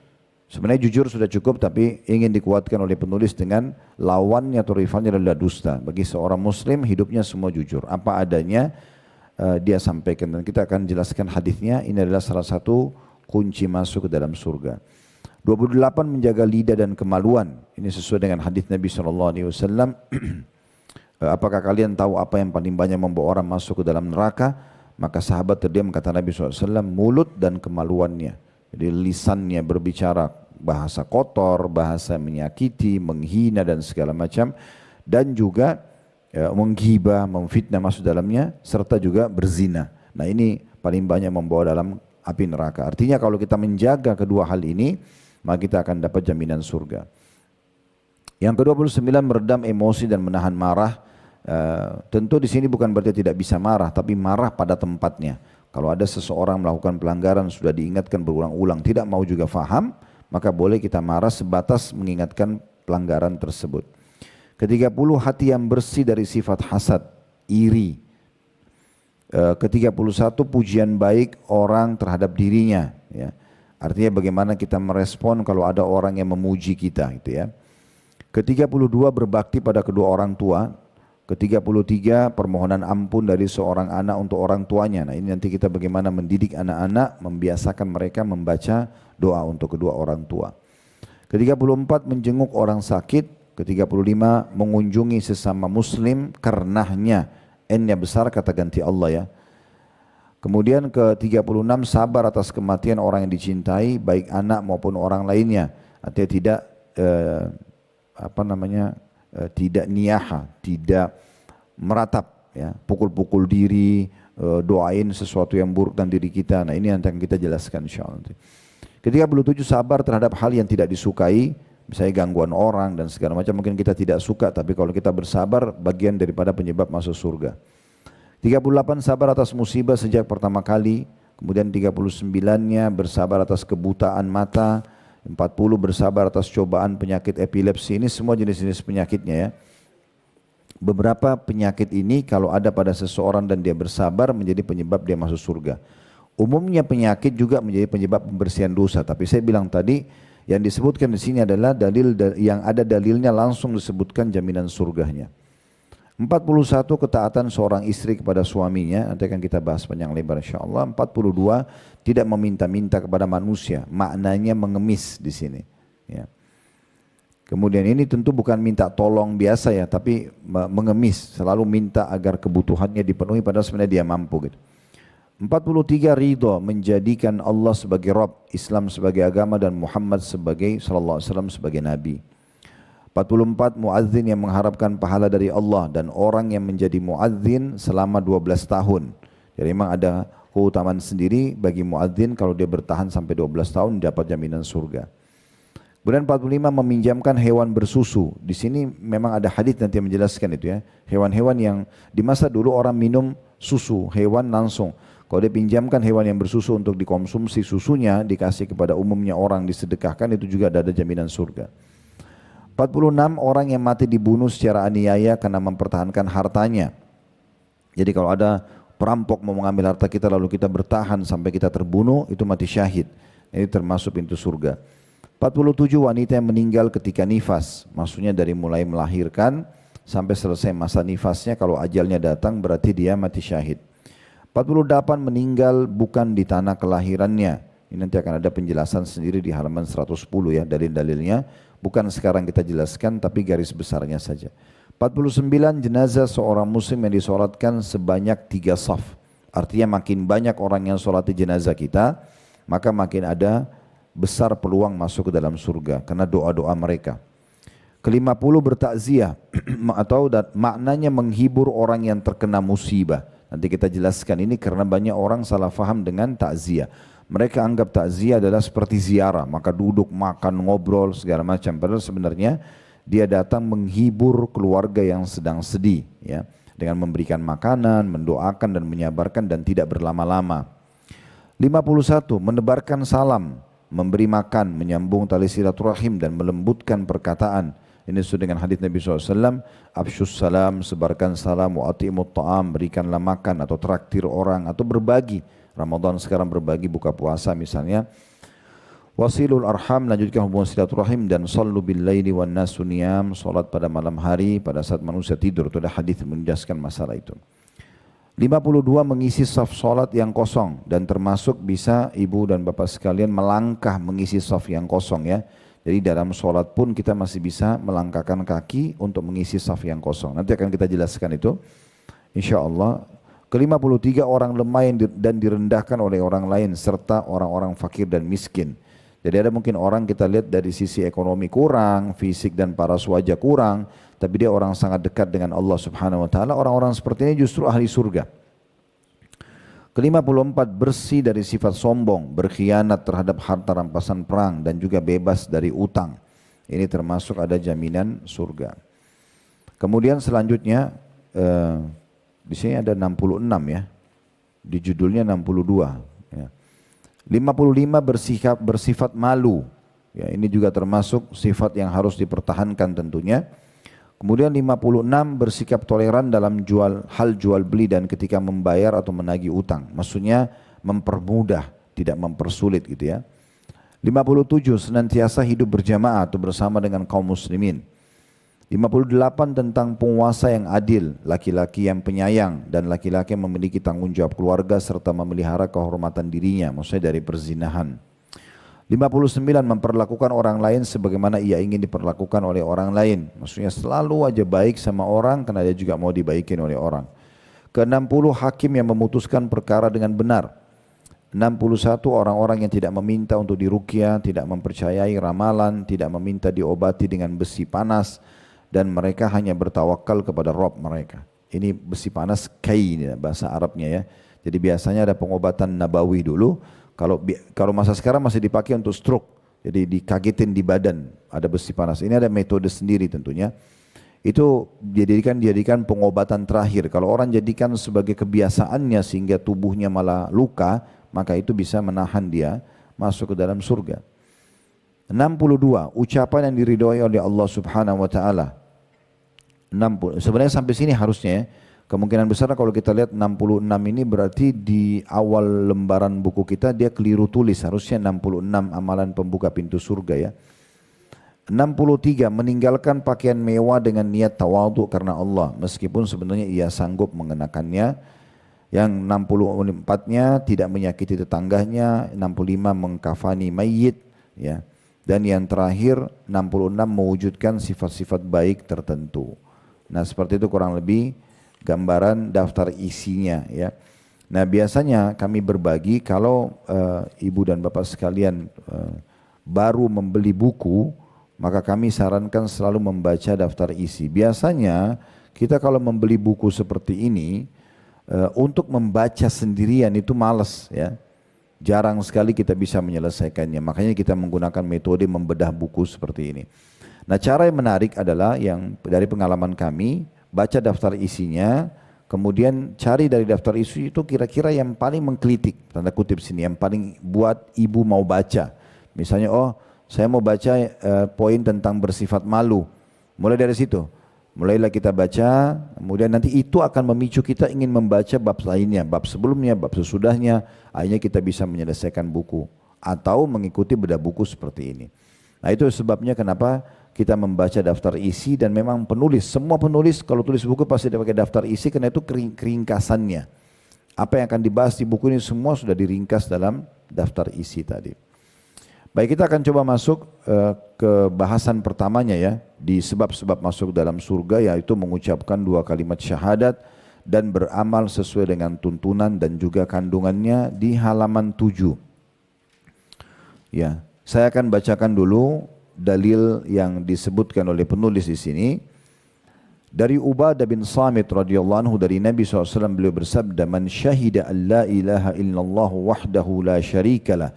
Sebenarnya jujur sudah cukup, tapi ingin dikuatkan oleh penulis dengan lawannya atau rivalnya adalah dusta. Bagi seorang muslim hidupnya semua jujur. Apa adanya dia sampaikan. Dan kita akan jelaskan hadisnya. Ini adalah salah satu kunci masuk ke dalam surga. 28 menjaga lidah dan kemaluan. Ini sesuai dengan hadis Nabi SAW. Apakah kalian tahu apa yang paling banyak membawa orang masuk ke dalam neraka? Maka sahabat terdiam, kata Nabi SAW, mulut dan kemaluannya. Jadi lisannya berbicara bahasa kotor, bahasa menyakiti, menghina dan segala macam. Dan juga menghibah, memfitnah masuk dalamnya, serta juga berzina. Nah ini paling banyak membawa dalam api neraka. Artinya kalau kita menjaga kedua hal ini, maka kita akan dapat jaminan surga. Yang ke-29, meredam emosi dan menahan marah. Tentu di sini bukan berarti tidak bisa marah, tapi marah pada tempatnya. Kalau ada seseorang melakukan pelanggaran sudah diingatkan berulang-ulang tidak mau juga faham, maka boleh kita marah sebatas mengingatkan pelanggaran tersebut. Ke-30, hati yang bersih dari sifat hasad, iri. Ke-31, pujian baik orang terhadap dirinya. Ya. Artinya bagaimana kita merespon kalau ada orang yang memuji kita. Gitu ya. Ke-32, berbakti pada kedua orang tua. Ke-33, permohonan ampun dari seorang anak untuk orang tuanya. Nah ini nanti kita bagaimana mendidik anak-anak, membiasakan mereka membaca doa untuk kedua orang tua. Ke-34, menjenguk orang sakit. Ke-35, mengunjungi sesama muslim karenanya. N-nya besar kata ganti Allah ya. Kemudian ke-36, sabar atas kematian orang yang dicintai, baik anak maupun orang lainnya. Artinya tidak tidak niyaha, tidak meratap, ya, pukul-pukul diri, doain sesuatu yang buruk dalam diri kita. Nah ini yang akan kita jelaskan insyaAllah. Ke-37, sabar terhadap hal yang tidak disukai, misalnya gangguan orang dan segala macam mungkin kita tidak suka, tapi kalau kita bersabar bagian daripada penyebab masuk surga. 38, sabar atas musibah sejak pertama kali. Kemudian 39-nya bersabar atas kebutaan mata. 40, bersabar atas cobaan penyakit epilepsi. Ini semua jenis-jenis penyakitnya ya. Beberapa penyakit ini kalau ada pada seseorang dan dia bersabar menjadi penyebab dia masuk surga. Umumnya penyakit juga menjadi penyebab pembersihan dosa. Tapi saya bilang tadi yang disebutkan di sini adalah dalil yang ada dalilnya langsung disebutkan jaminan surganya. 41, ketaatan seorang istri kepada suaminya, nanti akan kita bahas panjang lebar insyaAllah. 42, tidak meminta-minta kepada manusia, maknanya mengemis di sini. Ya. Kemudian ini tentu bukan minta tolong biasa ya, tapi mengemis, selalu minta agar kebutuhannya dipenuhi padahal sebenarnya dia mampu gitu. 43, ridho, menjadikan Allah sebagai Rabb, Islam sebagai agama dan Muhammad sebagai sallallahu alaihi wasallam sebagai Nabi. 44, muadzin yang mengharapkan pahala dari Allah dan orang yang menjadi muadzin selama 12 tahun. Jadi memang ada keutamaan sendiri bagi muadzin kalau dia bertahan sampai 12 tahun dapat jaminan surga. Kemudian 45, meminjamkan hewan bersusu. Di sini memang ada hadis nanti yang menjelaskan itu ya. Hewan-hewan yang di masa dulu orang minum susu hewan langsung. Kalau dia pinjamkan hewan yang bersusu untuk dikonsumsi susunya dikasih kepada umumnya orang disedekahkan itu juga ada jaminan surga. 46, orang yang mati dibunuh secara aniaya karena mempertahankan hartanya. Jadi kalau ada perampok mau mengambil harta kita lalu kita bertahan sampai kita terbunuh, itu mati syahid. Ini termasuk pintu surga. 47, wanita yang meninggal ketika nifas. Maksudnya dari mulai melahirkan sampai selesai masa nifasnya, kalau ajalnya datang berarti dia mati syahid. 48, meninggal bukan di tanah kelahirannya. Ini nanti akan ada penjelasan sendiri di halaman 110 ya, dalil-dalilnya. Bukan sekarang kita jelaskan tapi garis besarnya saja. 49 jenazah seorang muslim yang disolatkan sebanyak 3 saf. Artinya makin banyak orang yang solati jenazah kita, maka makin ada besar peluang masuk ke dalam surga karena doa-doa mereka. Ke-50 bertakziah atau maknanya menghibur orang yang terkena musibah. Nanti kita jelaskan ini karena banyak orang salah faham dengan takziah. Mereka anggap takziah adalah seperti ziarah, maka duduk, makan, ngobrol, segala macam. Padahal sebenarnya dia datang menghibur keluarga yang sedang sedih, ya, dengan memberikan makanan, mendoakan dan menyabarkan dan tidak berlama-lama. 51 menebarkan salam, memberi makan, menyambung tali silaturahim dan melembutkan perkataan. Ini sesuai dengan hadis Nabi SAW, afsyus salam, sebarkan salam, wa atimut ta'am, berikanlah makan atau traktir orang atau berbagi. Ramadan sekarang berbagi buka puasa misalnya. Wasilul arham, lanjutkan hubungan silaturahim, dan sallu bil laili wan nasu niyam, salat pada malam hari pada saat manusia tidur. Itu ada hadis menjelaskan masalah itu. 52 mengisi saf salat yang kosong, dan termasuk bisa ibu dan bapak sekalian melangkah mengisi saf yang kosong, ya. Jadi dalam salat pun kita masih bisa melangkahkan kaki untuk mengisi saf yang kosong. Nanti akan kita jelaskan itu insyaallah. Ke-53 orang lemah dan direndahkan oleh orang lain serta orang-orang fakir dan miskin. Jadi ada mungkin orang kita lihat dari sisi ekonomi kurang, fisik dan paras wajah kurang, tapi dia orang sangat dekat dengan Allah Subhanahu wa taala. Orang-orang seperti ini justru ahli surga. Ke-54 bersih dari sifat sombong, berkhianat terhadap harta rampasan perang dan juga bebas dari utang. Ini termasuk ada jaminan surga. Kemudian selanjutnya di sini ada 66 ya. Di judulnya 62 ya. 55 bersifat malu. Ya, ini juga termasuk sifat yang harus dipertahankan tentunya. Kemudian 56 bersikap toleran dalam hal jual beli dan ketika membayar atau menagih utang. Maksudnya mempermudah, tidak mempersulit gitu ya. 57 senantiasa hidup berjamaah atau bersama dengan kaum muslimin. 58 tentang penguasa yang adil, laki-laki yang penyayang dan laki-laki yang memiliki tanggung jawab keluarga serta memelihara kehormatan dirinya, maksudnya dari perzinahan. 59 memperlakukan orang lain sebagaimana ia ingin diperlakukan oleh orang lain, maksudnya selalu aja baik sama orang karena dia juga mau dibaikin oleh orang. Ke-60 hakim yang memutuskan perkara dengan benar. 61 orang-orang yang tidak meminta untuk diruqyah, tidak mempercayai ramalan, tidak meminta diobati dengan besi panas, dan mereka hanya bertawakal kepada Rabb mereka. Ini besi panas kain bahasa Arabnya ya. Jadi biasanya ada pengobatan nabawi dulu. Kalau masa sekarang masih dipakai untuk stroke. Jadi dikagetin di badan ada besi panas. Ini ada metode sendiri tentunya. Itu dijadikan pengobatan terakhir. Kalau orang jadikan sebagai kebiasaannya sehingga tubuhnya malah luka, maka itu bisa menahan dia masuk ke dalam surga. 62 ucapan yang diridhoi oleh Allah Subhanahu wa taala. 60. Sebenarnya sampai sini harusnya ya. Kemungkinan besar kalau kita lihat 66 ini berarti di awal lembaran buku kita dia keliru tulis. Harusnya 66 amalan pembuka pintu surga ya. 63 meninggalkan pakaian mewah dengan niat tawadhu karena Allah meskipun sebenarnya ia sanggup mengenakannya. Yang 64-nya tidak menyakiti tetangganya, 65 mengkafani mayit ya. Dan yang terakhir 66 mewujudkan sifat-sifat baik tertentu. Nah, seperti itu kurang lebih gambaran daftar isinya ya. Nah, biasanya kami berbagi kalau ibu dan bapak sekalian baru membeli buku, maka kami sarankan selalu membaca daftar isi. Biasanya kita kalau membeli buku seperti ini untuk membaca sendirian itu malas ya. Jarang sekali kita bisa menyelesaikannya. Makanya kita menggunakan metode membedah buku seperti ini. Nah, cara yang menarik adalah yang dari pengalaman kami, baca daftar isinya, kemudian cari dari daftar isi itu kira-kira yang paling menggelitik, tanda kutip sini, yang paling buat ibu mau baca. Misalnya, oh saya mau baca poin tentang bersifat malu. Mulai dari situ. Mulailah kita baca, kemudian nanti itu akan memicu kita ingin membaca bab lainnya, bab sebelumnya, bab sesudahnya, akhirnya kita bisa menyelesaikan buku atau mengikuti bedah buku seperti ini. Nah, itu sebabnya kenapa kita membaca daftar isi, dan memang semua penulis kalau tulis buku pasti dia pakai daftar isi karena itu keringkasannya. Apa yang akan dibahas di buku ini semua sudah diringkas dalam daftar isi tadi. Baik, kita akan coba masuk ke bahasan pertamanya ya. di sebab-sebab masuk dalam surga, yaitu mengucapkan 2 kalimat syahadat dan beramal sesuai dengan tuntunan dan juga kandungannya di halaman 7. Ya, saya akan bacakan dulu dalil yang disebutkan oleh penulis di sini. Dari Ubadah bin Samit radhiyallahu anhu dari Nabi SAW, beliau bersabda, "Man syahida an la ilaha illallah wahdahu la syarikalah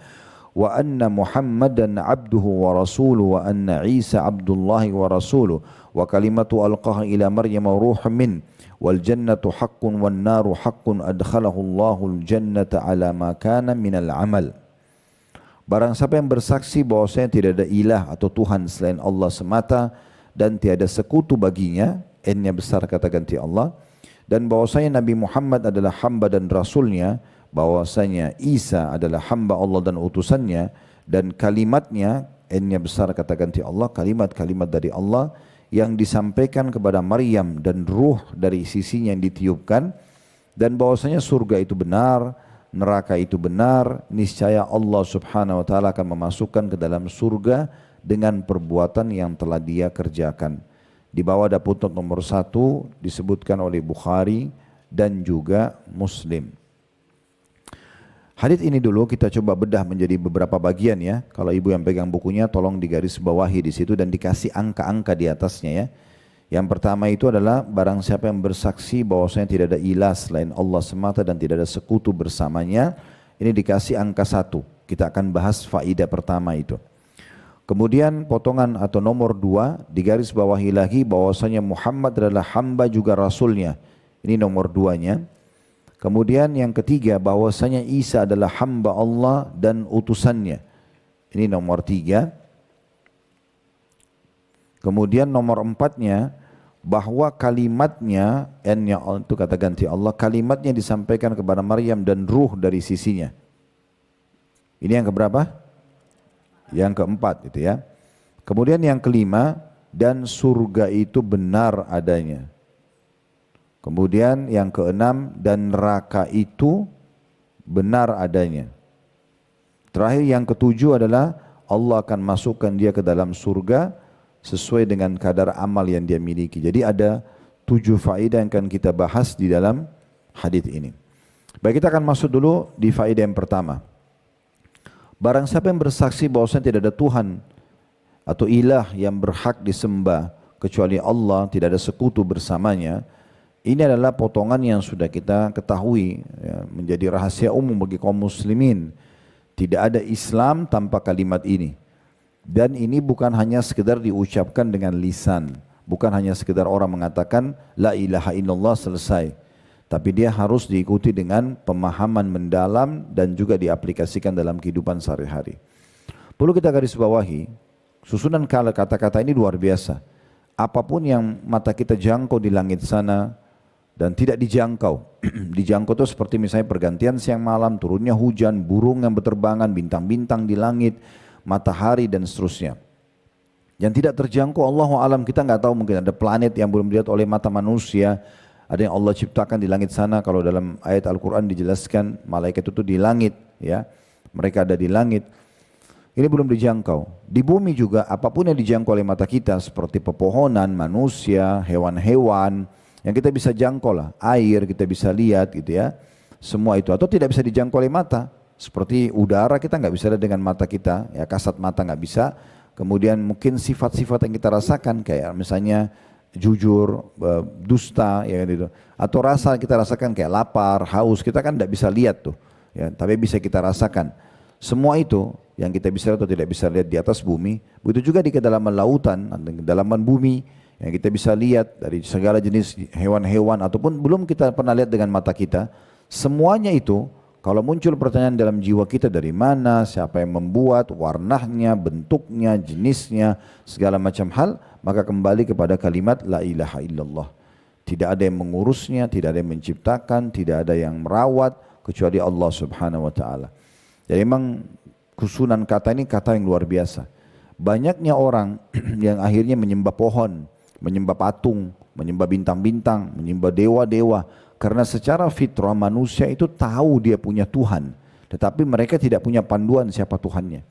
wa anna Muhammadan abduhu wa rasuluhu wa anna Isa abdullahi wa rasuluhu wa kalimatu alqaha ila Maryam ruhun min wal jannatu haqqun wan naru haqqun adkhalahu Allahul jannata ala ma kana minal amal." Barang siapa yang bersaksi bahwasanya tidak ada ilah atau Tuhan selain Allah semata dan tiada sekutu baginya, N-nya besar kata ganti Allah, dan bahwasanya Nabi Muhammad adalah hamba dan rasulnya, bahwasanya Isa adalah hamba Allah dan utusannya, dan kalimatnya, N-nya besar kata ganti Allah, kalimat-kalimat dari Allah yang disampaikan kepada Maryam dan ruh dari sisinya yang ditiupkan, dan bahwasanya surga itu benar, neraka itu benar, niscaya Allah subhanahu wa ta'ala akan memasukkan ke dalam surga dengan perbuatan yang telah dia kerjakan. Di bawah ada footnote nomor 1 disebutkan oleh Bukhari dan juga Muslim. Hadits ini dulu kita coba bedah menjadi beberapa bagian ya. Kalau ibu yang pegang bukunya tolong digaris bawahi di situ dan dikasih angka-angka di atasnya ya. Yang pertama itu adalah barang siapa yang bersaksi bahwasanya tidak ada ilah selain Allah semata dan tidak ada sekutu bersamanya, ini dikasih angka 1. Kita akan bahas faidah pertama itu. Kemudian potongan atau nomor 2 digaris bawahi lagi bahwasanya Muhammad adalah hamba juga rasulnya. Ini nomor 2-nya. Kemudian yang ketiga bahwasanya Isa adalah hamba Allah dan utusannya. Ini nomor 3. Kemudian nomor 4-nya bahwa kalimatnya, N-nya itu kata ganti Allah, kalimatnya disampaikan kepada Maryam dan ruh dari sisinya. Ini yang keberapa? Yang keempat itu ya. Kemudian yang kelima, dan surga itu benar adanya. Kemudian yang keenam, dan neraka itu benar adanya. Terakhir yang ketujuh adalah Allah akan masukkan dia ke dalam surga sesuai dengan kadar amal yang dia miliki. Jadi ada 7 faedah yang akan kita bahas di dalam hadis ini. Baik, kita akan masuk dulu di faedah yang pertama. Barang siapa yang bersaksi bahwasanya tidak ada Tuhan atau ilah yang berhak disembah kecuali Allah, tidak ada sekutu bersamanya, ini adalah potongan yang sudah kita ketahui ya, menjadi rahasia umum bagi kaum muslimin. Tidak ada Islam tanpa kalimat ini. Dan ini bukan hanya sekedar diucapkan dengan lisan, bukan hanya sekedar orang mengatakan la ilaha illallah selesai, tapi dia harus diikuti dengan pemahaman mendalam dan juga diaplikasikan dalam kehidupan sehari-hari. Perlu kita garis bawahi, susunan kata-kata ini luar biasa. Apapun yang mata kita jangkau di langit sana dan tidak dijangkau, dijangkau itu seperti misalnya pergantian siang malam, turunnya hujan, burung yang berterbangan, bintang-bintang di langit, matahari dan seterusnya. Yang tidak terjangkau Allahu alam, kita nggak tahu, mungkin ada planet yang belum dilihat oleh mata manusia, ada yang Allah ciptakan di langit sana. Kalau dalam ayat Al-Quran dijelaskan malaikat itu di langit ya, mereka ada di langit. Ini belum dijangkau. Di bumi juga apapun yang dijangkau oleh mata kita seperti pepohonan, manusia, hewan-hewan yang kita bisa jangkau lah, air kita bisa lihat gitu ya, semua itu. Atau tidak bisa dijangkau oleh mata, seperti udara kita nggak bisa lihat dengan mata kita, ya kasat mata nggak bisa. Kemudian mungkin sifat-sifat yang kita rasakan kayak misalnya jujur, dusta, ya gitu. Atau rasa kita rasakan kayak lapar, haus, kita kan tidak bisa lihat tuh, ya, tapi bisa kita rasakan. Semua itu yang kita bisa atau tidak bisa lihat di atas bumi, begitu juga di kedalaman lautan, di kedalaman bumi yang kita bisa lihat dari segala jenis hewan-hewan ataupun belum kita pernah lihat dengan mata kita. Semuanya itu kalau muncul pertanyaan dalam jiwa kita, dari mana, siapa yang membuat, warnanya, bentuknya, jenisnya, segala macam hal, maka kembali kepada kalimat la ilaha illallah. Tidak ada yang mengurusnya, tidak ada yang menciptakan, tidak ada yang merawat kecuali Allah subhanahu wa ta'ala. Jadi memang susunan kata ini kata yang luar biasa. Banyaknya orang yang akhirnya menyembah pohon, menyembah patung, menyembah bintang-bintang, menyembah dewa-dewa. Karena secara fitrah manusia itu tahu dia punya Tuhan, tetapi mereka tidak punya panduan siapa Tuhannya.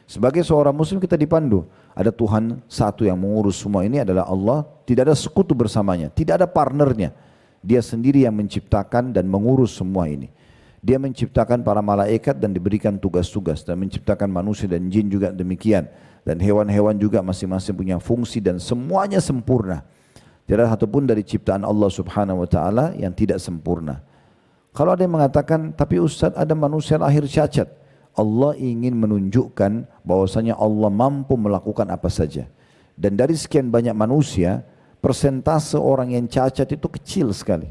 Sebagai seorang muslim kita dipandu. Ada Tuhan satu yang mengurus semua ini adalah Allah. Tidak ada sekutu bersamanya. Tidak ada partnernya. Dia sendiri yang menciptakan dan mengurus semua ini. Dia menciptakan para malaikat dan diberikan tugas-tugas. Dan menciptakan manusia dan jin juga demikian. Dan hewan-hewan juga masing-masing punya fungsi dan semuanya sempurna. Tidak ada satupun dari ciptaan Allah subhanahu wa ta'ala yang tidak sempurna. Kalau ada yang mengatakan, tapi Ustaz ada manusia lahir cacat. Allah ingin menunjukkan bahwasanya Allah mampu melakukan apa saja. Dan dari sekian banyak manusia, persentase orang yang cacat itu kecil sekali.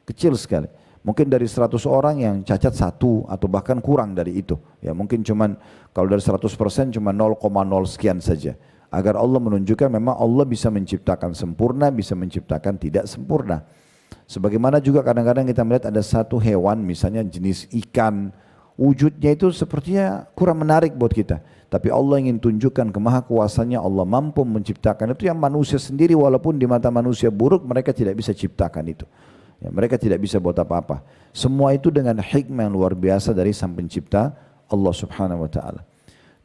Kecil sekali. Mungkin dari 100 orang yang cacat satu atau bahkan kurang dari itu. Ya mungkin cuman kalau dari 100% cuma 0,0 sekian saja. Agar Allah menunjukkan memang Allah bisa menciptakan sempurna, bisa menciptakan tidak sempurna. Sebagaimana juga kadang-kadang kita melihat ada satu hewan misalnya jenis ikan, wujudnya itu sepertinya kurang menarik buat kita. Tapi Allah ingin tunjukkan kemahakuasaannya, Allah mampu menciptakan itu yang manusia sendiri walaupun di mata manusia buruk mereka tidak bisa ciptakan itu. Ya, mereka tidak bisa buat apa-apa. Semua itu dengan hikmah yang luar biasa dari Sang Pencipta Allah Subhanahu wa taala.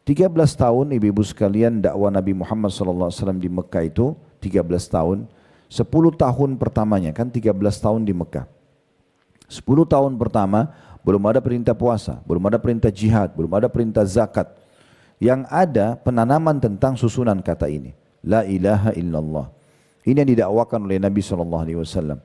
13 tahun ibu-ibu sekalian dakwah Nabi Muhammad SAW di Mekah itu 13 tahun. 10 tahun pertamanya kan 13 tahun di Mekah. 10 tahun pertama belum ada perintah puasa, belum ada perintah jihad, belum ada perintah zakat. Yang ada penanaman tentang susunan kata ini. La ilaha illallah. Ini yang didakwakan oleh Nabi SAW.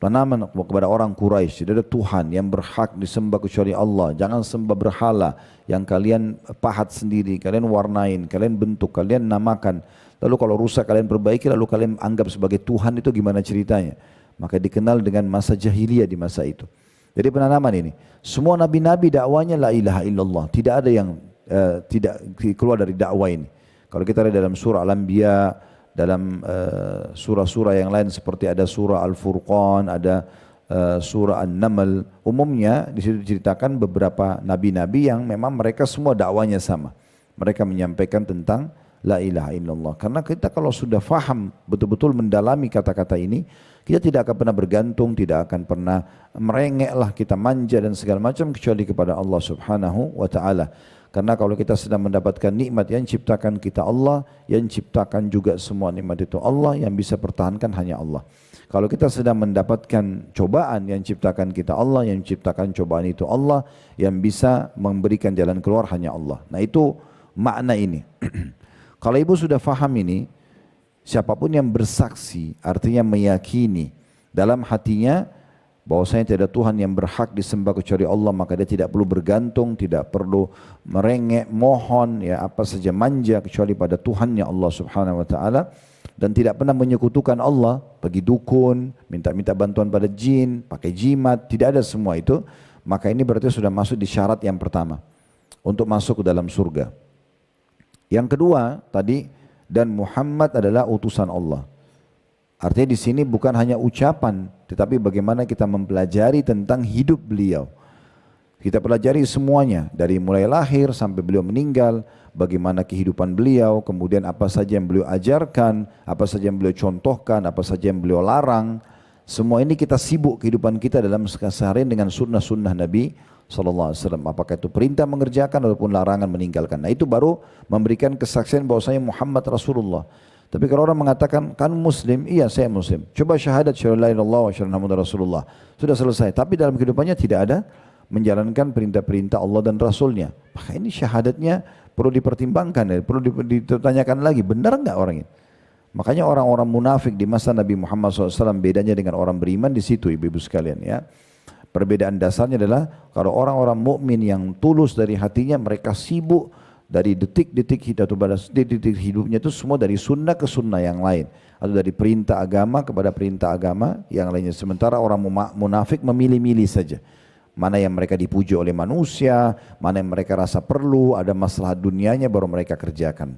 Penanaman kepada orang Quraisy, tidak ada Tuhan yang berhak disembah kecuali Allah. Jangan sembah berhala yang kalian pahat sendiri, kalian warnain, kalian bentuk, kalian namakan. Lalu kalau rusak kalian perbaiki, lalu kalian anggap sebagai Tuhan, itu gimana ceritanya? Maka dikenal dengan masa jahiliyah di masa itu. Jadi penanaman ini, semua nabi-nabi dakwanya la ilaha illallah. Tidak ada yang tidak keluar dari dakwah ini. Kalau kita lihat dalam surah Al-Anbiya, dalam surah-surah yang lain seperti ada surah Al-Furqan, ada surah An-Naml, umumnya di situ diceritakan beberapa nabi-nabi yang memang mereka semua dakwanya sama. Mereka menyampaikan tentang la ilaha illallah. Karena kita kalau sudah faham betul-betul mendalami kata-kata ini, kita tidak akan pernah bergantung, tidak akan pernah merengek lah, kita manja dan segala macam kecuali kepada Allah Subhanahu wa taala. Karena kalau kita sedang mendapatkan nikmat yang ciptakan kita Allah, yang ciptakan juga semua nikmat itu Allah, yang bisa pertahankan hanya Allah. Kalau kita sedang mendapatkan cobaan yang ciptakan kita Allah, yang ciptakan cobaan itu Allah, yang bisa memberikan jalan keluar hanya Allah. Nah itu makna ini. Kalau ibu sudah faham ini, siapapun yang bersaksi, artinya meyakini dalam hatinya bahwasanya tidak ada Tuhan yang berhak disembah kecuali Allah, maka dia tidak perlu bergantung, tidak perlu merengek, mohon, ya apa saja manja kecuali pada Tuhannya Allah Subhanahu wa taala, dan tidak pernah menyekutukan Allah, pergi dukun, minta-minta bantuan pada jin, pakai jimat, tidak ada semua itu. Maka ini berarti sudah masuk di syarat yang pertama untuk masuk ke dalam surga. Yang kedua tadi, dan Muhammad adalah utusan Allah. Artinya di sini bukan hanya ucapan, tetapi bagaimana kita mempelajari tentang hidup beliau. Kita pelajari semuanya, dari mulai lahir sampai beliau meninggal, bagaimana kehidupan beliau, kemudian apa saja yang beliau ajarkan, apa saja yang beliau contohkan, apa saja yang beliau larang. Semua ini kita sibuk kehidupan kita dalam keseharian dengan sunnah-sunnah Nabi SAW. Apakah itu perintah mengerjakan ataupun larangan meninggalkan. Nah itu baru memberikan kesaksian bahwasanya Muhammad Rasulullah. Tapi kalau orang mengatakan, kan muslim, iya saya muslim. Coba syahadat syahadu la ilaha illallah wa syahadu Muhammad Rasulullah. Sudah selesai. Tapi dalam kehidupannya tidak ada menjalankan perintah-perintah Allah dan Rasulnya. Maka ini syahadatnya perlu dipertimbangkan, ya. Perlu ditanyakan lagi, benar enggak orang ini? Makanya orang-orang munafik di masa Nabi Muhammad SAW bedanya dengan orang beriman di situ, ibu-ibu sekalian, ya. Perbedaan dasarnya adalah kalau orang-orang mukmin yang tulus dari hatinya, mereka sibuk dari detik-detik hidup atau pada detik-detik hidupnya itu semua dari sunnah ke sunnah yang lain, atau dari perintah agama kepada perintah agama yang lainnya. Sementara orang munafik memilih-milih saja. Mana yang mereka dipuji oleh manusia, mana yang mereka rasa perlu, ada masalah dunianya baru mereka kerjakan.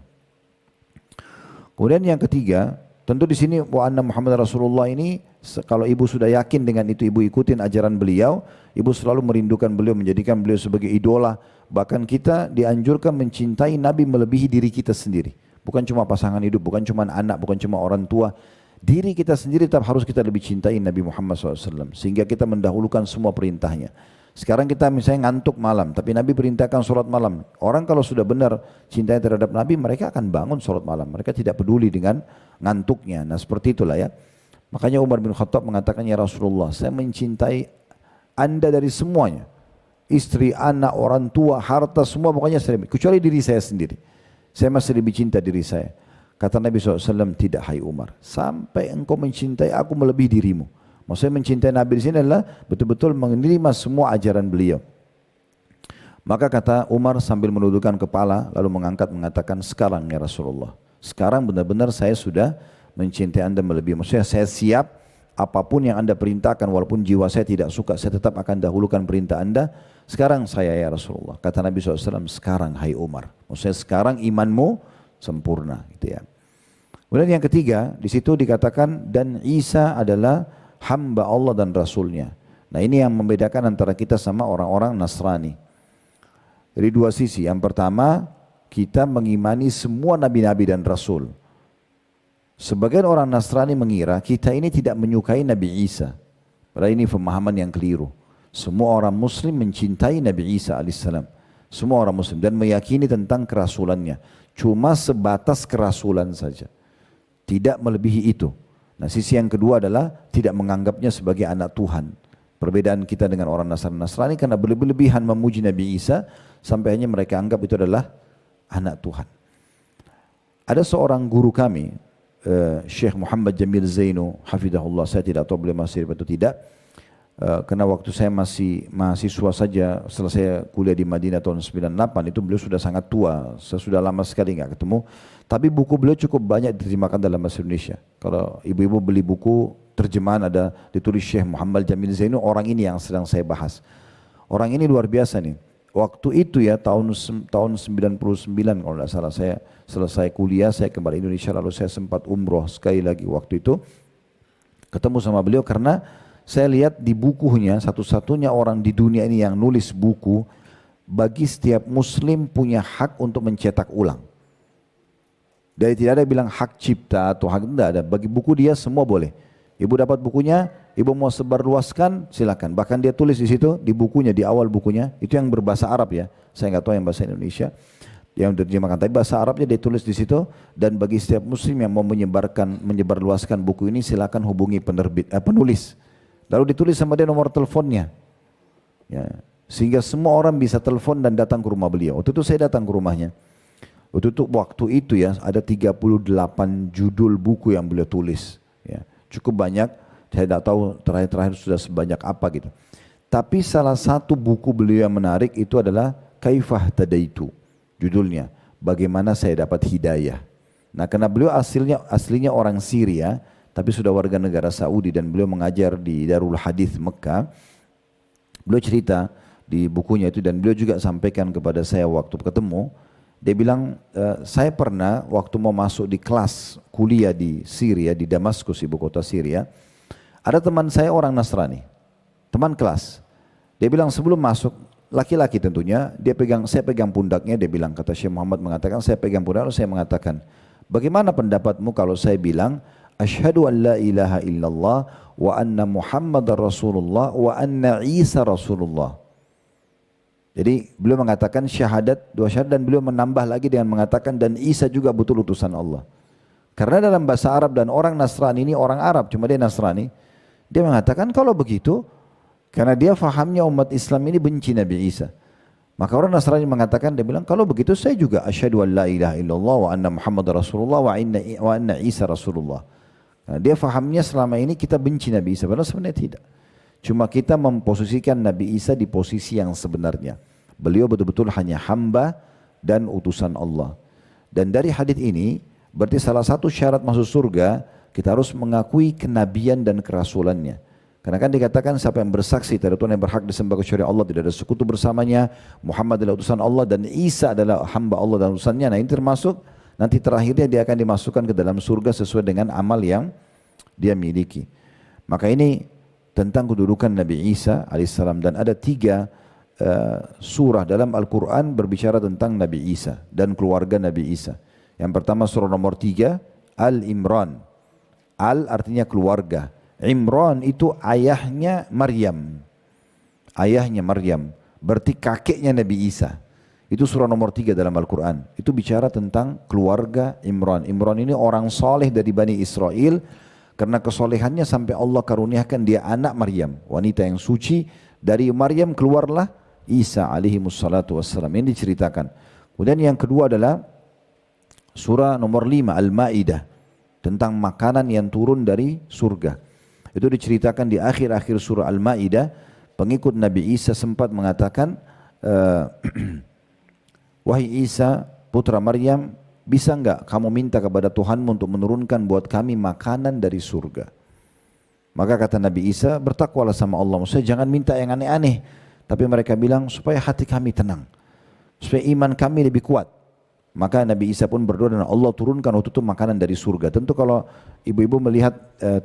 Kemudian yang ketiga, tentu di sini wa anna Muhammad Rasulullah ini, kalau ibu sudah yakin dengan itu, ibu ikutin ajaran beliau, ibu selalu merindukan beliau, menjadikan beliau sebagai idola. Bahkan kita dianjurkan mencintai Nabi melebihi diri kita sendiri. Bukan cuma pasangan hidup, bukan cuma anak, bukan cuma orang tua. Diri kita sendiri tetap harus kita lebih cintai Nabi Muhammad SAW. Sehingga kita mendahulukan semua perintahnya. Sekarang kita misalnya ngantuk malam, tapi Nabi perintahkan sholat malam. Orang kalau sudah benar cintanya terhadap Nabi, mereka akan bangun sholat malam. Mereka tidak peduli dengan ngantuknya. Nah seperti itulah ya. Makanya Umar bin Khattab mengatakan, ya Rasulullah, saya mencintai Anda dari semuanya. Istri, anak, orang tua, harta, semua pokoknya saya, kecuali diri saya sendiri. Saya masih lebih cinta diri saya. Kata Nabi SAW, tidak hai Umar. Sampai engkau mencintai aku melebihi dirimu. Maksudnya mencintai Nabi di sini adalah betul-betul menerima semua ajaran beliau. Maka kata Umar sambil menundukkan kepala lalu mengatakan, sekarang ya Rasulullah. Sekarang benar-benar saya sudah mencintai Anda melebihi. Maksudnya saya siap apapun yang Anda perintahkan walaupun jiwa saya tidak suka, saya tetap akan dahulukan perintah Anda. Sekarang saya ya Rasulullah. Kata Nabi SAW, sekarang hai Umar. Maksudnya sekarang imanmu sempurna. Gitu ya. Kemudian yang ketiga, di situ dikatakan dan Isa adalah hamba Allah dan Rasulnya. Nah ini yang membedakan antara kita sama orang-orang Nasrani. Dari dua sisi. Yang pertama, kita mengimani semua nabi-nabi dan rasul. Sebagian orang Nasrani mengira kita ini tidak menyukai Nabi Isa. Padahal ini pemahaman yang keliru. Semua orang Muslim mencintai Nabi Isa alaihissalam. Semua orang Muslim dan meyakini tentang kerasulannya. Cuma sebatas kerasulan saja. Tidak melebihi itu. Nah sisi yang kedua adalah tidak menganggapnya sebagai anak Tuhan. Perbedaan kita dengan orang Nasrani karena berlebihan memuji Nabi Isa sampai hanya mereka anggap itu adalah anak Tuhan. Ada seorang guru kami, Syekh Muhammad Jamil Zainu, hafidahullah, saya tidak tahu beliau masih hidup atau tidak. Karena waktu saya masih mahasiswa saja, setelah saya kuliah di Madinah tahun 98 itu beliau sudah sangat tua, saya sudah lama sekali nggak ketemu. Tapi buku beliau cukup banyak diterjemahkan dalam bahasa Indonesia. Kalau ibu-ibu beli buku terjemahan ada ditulis Syekh Muhammad Jamil Zainu, orang ini yang sedang saya bahas. Orang ini luar biasa nih. Waktu itu ya tahun 99 kalau tidak salah saya selesai kuliah, saya kembali Indonesia lalu saya sempat umroh sekali lagi waktu itu. Ketemu sama beliau karena saya lihat di bukunya satu-satunya orang di dunia ini yang nulis buku bagi setiap muslim punya hak untuk mencetak ulang. Dari tidak ada bilang hak cipta atau hak, tidak ada. Bagi buku dia semua boleh. Ibu dapat bukunya, ibu mau sebarluaskan silakan. Bahkan dia tulis di situ di bukunya, di awal bukunya itu yang berbahasa Arab ya. Saya nggak tahu yang bahasa Indonesia. Yang diterjemahkan, tapi bahasa Arabnya dia tulis di situ. Dan bagi setiap muslim yang mau menyebarluaskan buku ini silakan hubungi penulis. Lalu ditulis sama dia nomor teleponnya. Ya, sehingga semua orang bisa telepon dan datang ke rumah beliau. Waktu itu saya datang ke rumahnya. Waktu itu ya ada 38 judul buku yang beliau tulis. Ya, cukup banyak. Saya tidak tahu terakhir sudah sebanyak apa gitu. Tapi salah satu buku beliau yang menarik itu adalah Kaifah Tadaitu. Judulnya, bagaimana saya dapat hidayah. Nah karena beliau aslinya orang Syria, tapi sudah warga negara Saudi dan beliau mengajar di Darul Hadith Mekah. Beliau cerita di bukunya itu dan beliau juga sampaikan kepada saya waktu ketemu. Dia bilang, saya pernah waktu mau masuk di kelas kuliah di Syria, di Damaskus, ibu kota Syria. Ada teman saya orang Nasrani, teman kelas. Dia bilang sebelum masuk, laki-laki tentunya, saya pegang pundaknya, dia bilang, kata Syekh Muhammad mengatakan, saya pegang pundak, lalu saya mengatakan, bagaimana pendapatmu kalau saya bilang, Asyhadu an la ilaha illallah wa anna Muhammadar Rasulullah wa anna Isa Rasulullah. Jadi beliau mengatakan dua syahadat dan beliau menambah lagi dengan mengatakan dan Isa juga betul utusan Allah. Karena dalam bahasa Arab dan orang Nasrani ini orang Arab, cuma dia Nasrani. Dia mengatakan kalau begitu, karena dia fahamnya umat Islam ini benci Nabi Isa. Maka orang Nasrani mengatakan, dia bilang kalau begitu saya juga asyhadu an la ilaha illallah wa anna Muhammadar Rasulullah wa anna Isa Rasulullah. Nah, dia fahamnya selama ini kita benci Nabi Isa, padahal sebenarnya tidak. Cuma kita memposisikan Nabi Isa di posisi yang sebenarnya. Beliau betul-betul hanya hamba dan utusan Allah. Dan dari hadis ini, berarti salah satu syarat masuk surga, kita harus mengakui kenabian dan kerasulannya. Karena kan dikatakan siapa yang bersaksi tidak ada Tuhan yang berhak disembah kecuali Allah, tidak ada sekutu bersamanya, Muhammad adalah utusan Allah dan Isa adalah hamba Allah dan utusannya. Nah ini termasuk nanti terakhirnya dia akan dimasukkan ke dalam surga sesuai dengan amal yang dia miliki. Maka ini tentang kedudukan Nabi Isa alaihissalam dan ada 3 surah dalam Al-Quran berbicara tentang Nabi Isa dan keluarga Nabi Isa. Yang pertama surah nomor 3 Al-Imran. Al artinya keluarga. Imran itu ayahnya Maryam. ayahnya Maryam, berarti kakeknya Nabi Isa. Itu surah nomor 3 dalam Al-Quran. Itu bicara tentang keluarga Imran. Imran ini orang soleh dari Bani Israel, karena kesolehannya sampai Allah karuniakan dia anak Maryam, wanita yang suci. Dari Maryam keluarlah Isa alaihi wassalatu wassalam. Ini diceritakan. Kemudian yang kedua adalah surah nomor 5 Al-Ma'idah, tentang makanan yang turun dari surga. Itu diceritakan di akhir-akhir surah Al-Ma'idah. Pengikut Nabi Isa sempat mengatakan, wahai Isa putra Maryam, bisa enggak kamu minta kepada Tuhanmu untuk menurunkan buat kami makanan dari surga? Maka kata Nabi Isa, bertakwalah sama Allah, maksudnya jangan minta yang aneh-aneh. Tapi mereka bilang, supaya hati kami tenang, supaya iman kami lebih kuat. Maka Nabi Isa pun berdoa dan Allah turunkan waktu itu makanan dari surga. Tentu kalau ibu-ibu melihat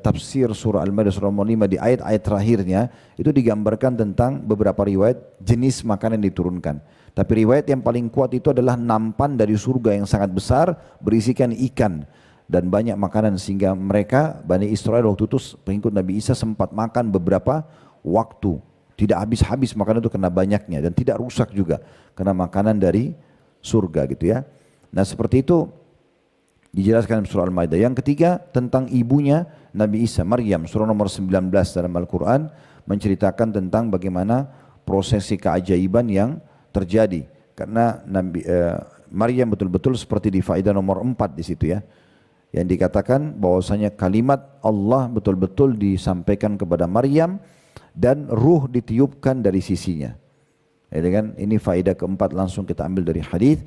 tafsir surah Al-Maidah surah nomor 5 di ayat-ayat terakhirnya, itu digambarkan tentang beberapa riwayat jenis makanan yang diturunkan. Tapi riwayat yang paling kuat itu adalah nampan dari surga yang sangat besar, berisikan ikan dan banyak makanan, sehingga mereka Bani Israel waktu itu pengikut Nabi Isa sempat makan beberapa waktu. Tidak habis-habis makanan itu karena banyaknya, dan tidak rusak juga karena makanan dari surga gitu ya. Nah seperti itu dijelaskan dalam surah Al-Maidah. Yang ketiga tentang ibunya Nabi Isa, Maryam, surah nomor 19 dalam Al-Quran, menceritakan tentang bagaimana prosesi keajaiban yang terjadi. Karena Maryam betul-betul seperti di faedah nomor 4 di situ ya, yang dikatakan bahwasanya kalimat Allah betul-betul disampaikan kepada Maryam dan ruh ditiupkan dari sisinya. Ya kan? Ini faedah keempat, langsung kita ambil dari hadis.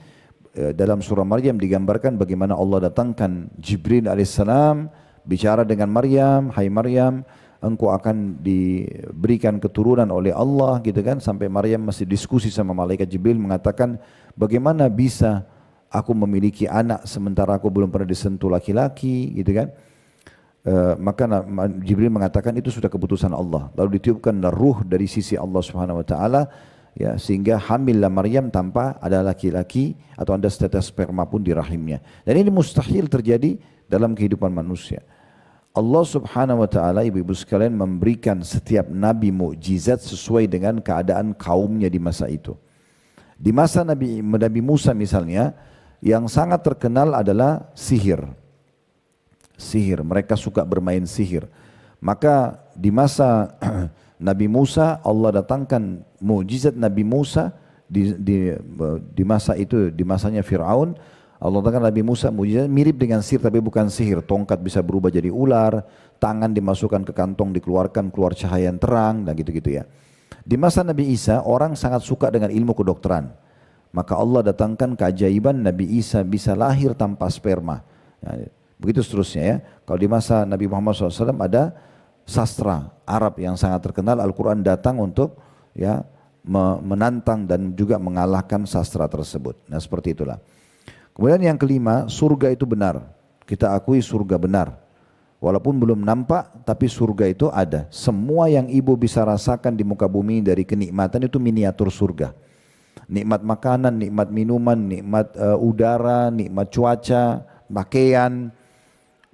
Dalam surah Maryam digambarkan bagaimana Allah datangkan Jibril alaihissalam bicara dengan Maryam, hai Maryam, engkau akan diberikan keturunan oleh Allah gitu kan, sampai Maryam masih diskusi sama malaikat Jibril mengatakan, bagaimana bisa aku memiliki anak sementara aku belum pernah disentuh laki-laki gitu kan. Maka Jibril mengatakan itu sudah keputusan Allah, lalu ditiupkan ruh dari sisi Allah Subhanahu wa taala. Ya, sehingga hamillah Maryam tanpa ada laki-laki atau ada tetes sperma pun di rahimnya. Dan ini mustahil terjadi dalam kehidupan manusia. Allah Subhanahu wa taala, ibu-ibu sekalian, memberikan setiap nabi mukjizat sesuai dengan keadaan kaumnya di masa itu. Di masa Nabi Musa misalnya, yang sangat terkenal adalah sihir. Sihir, mereka suka bermain sihir. Maka di masa Nabi Musa, Allah datangkan mukjizat Nabi Musa di masa itu, di masanya Fir'aun. Allah datangkan Nabi Musa mukjizat mirip dengan sihir tapi bukan sihir. Tongkat bisa berubah jadi ular, tangan dimasukkan ke kantong dikeluarkan keluar cahaya yang terang dan gitu-gitu ya. Di masa Nabi Isa orang sangat suka dengan ilmu kedokteran. Maka Allah datangkan keajaiban Nabi Isa bisa lahir tanpa sperma. Ya, begitu seterusnya ya. Kalau di masa Nabi Muhammad SAW ada sastra Arab yang sangat terkenal, Al-Quran datang untuk ya menantang dan juga mengalahkan sastra tersebut. Nah seperti itulah. Kemudian yang kelima, surga itu benar. Kita akui surga benar. Walaupun belum nampak, tapi surga itu ada. Semua yang ibu bisa rasakan di muka bumi dari kenikmatan itu miniatur surga. Nikmat makanan, nikmat minuman, nikmat udara, nikmat cuaca, pakaian,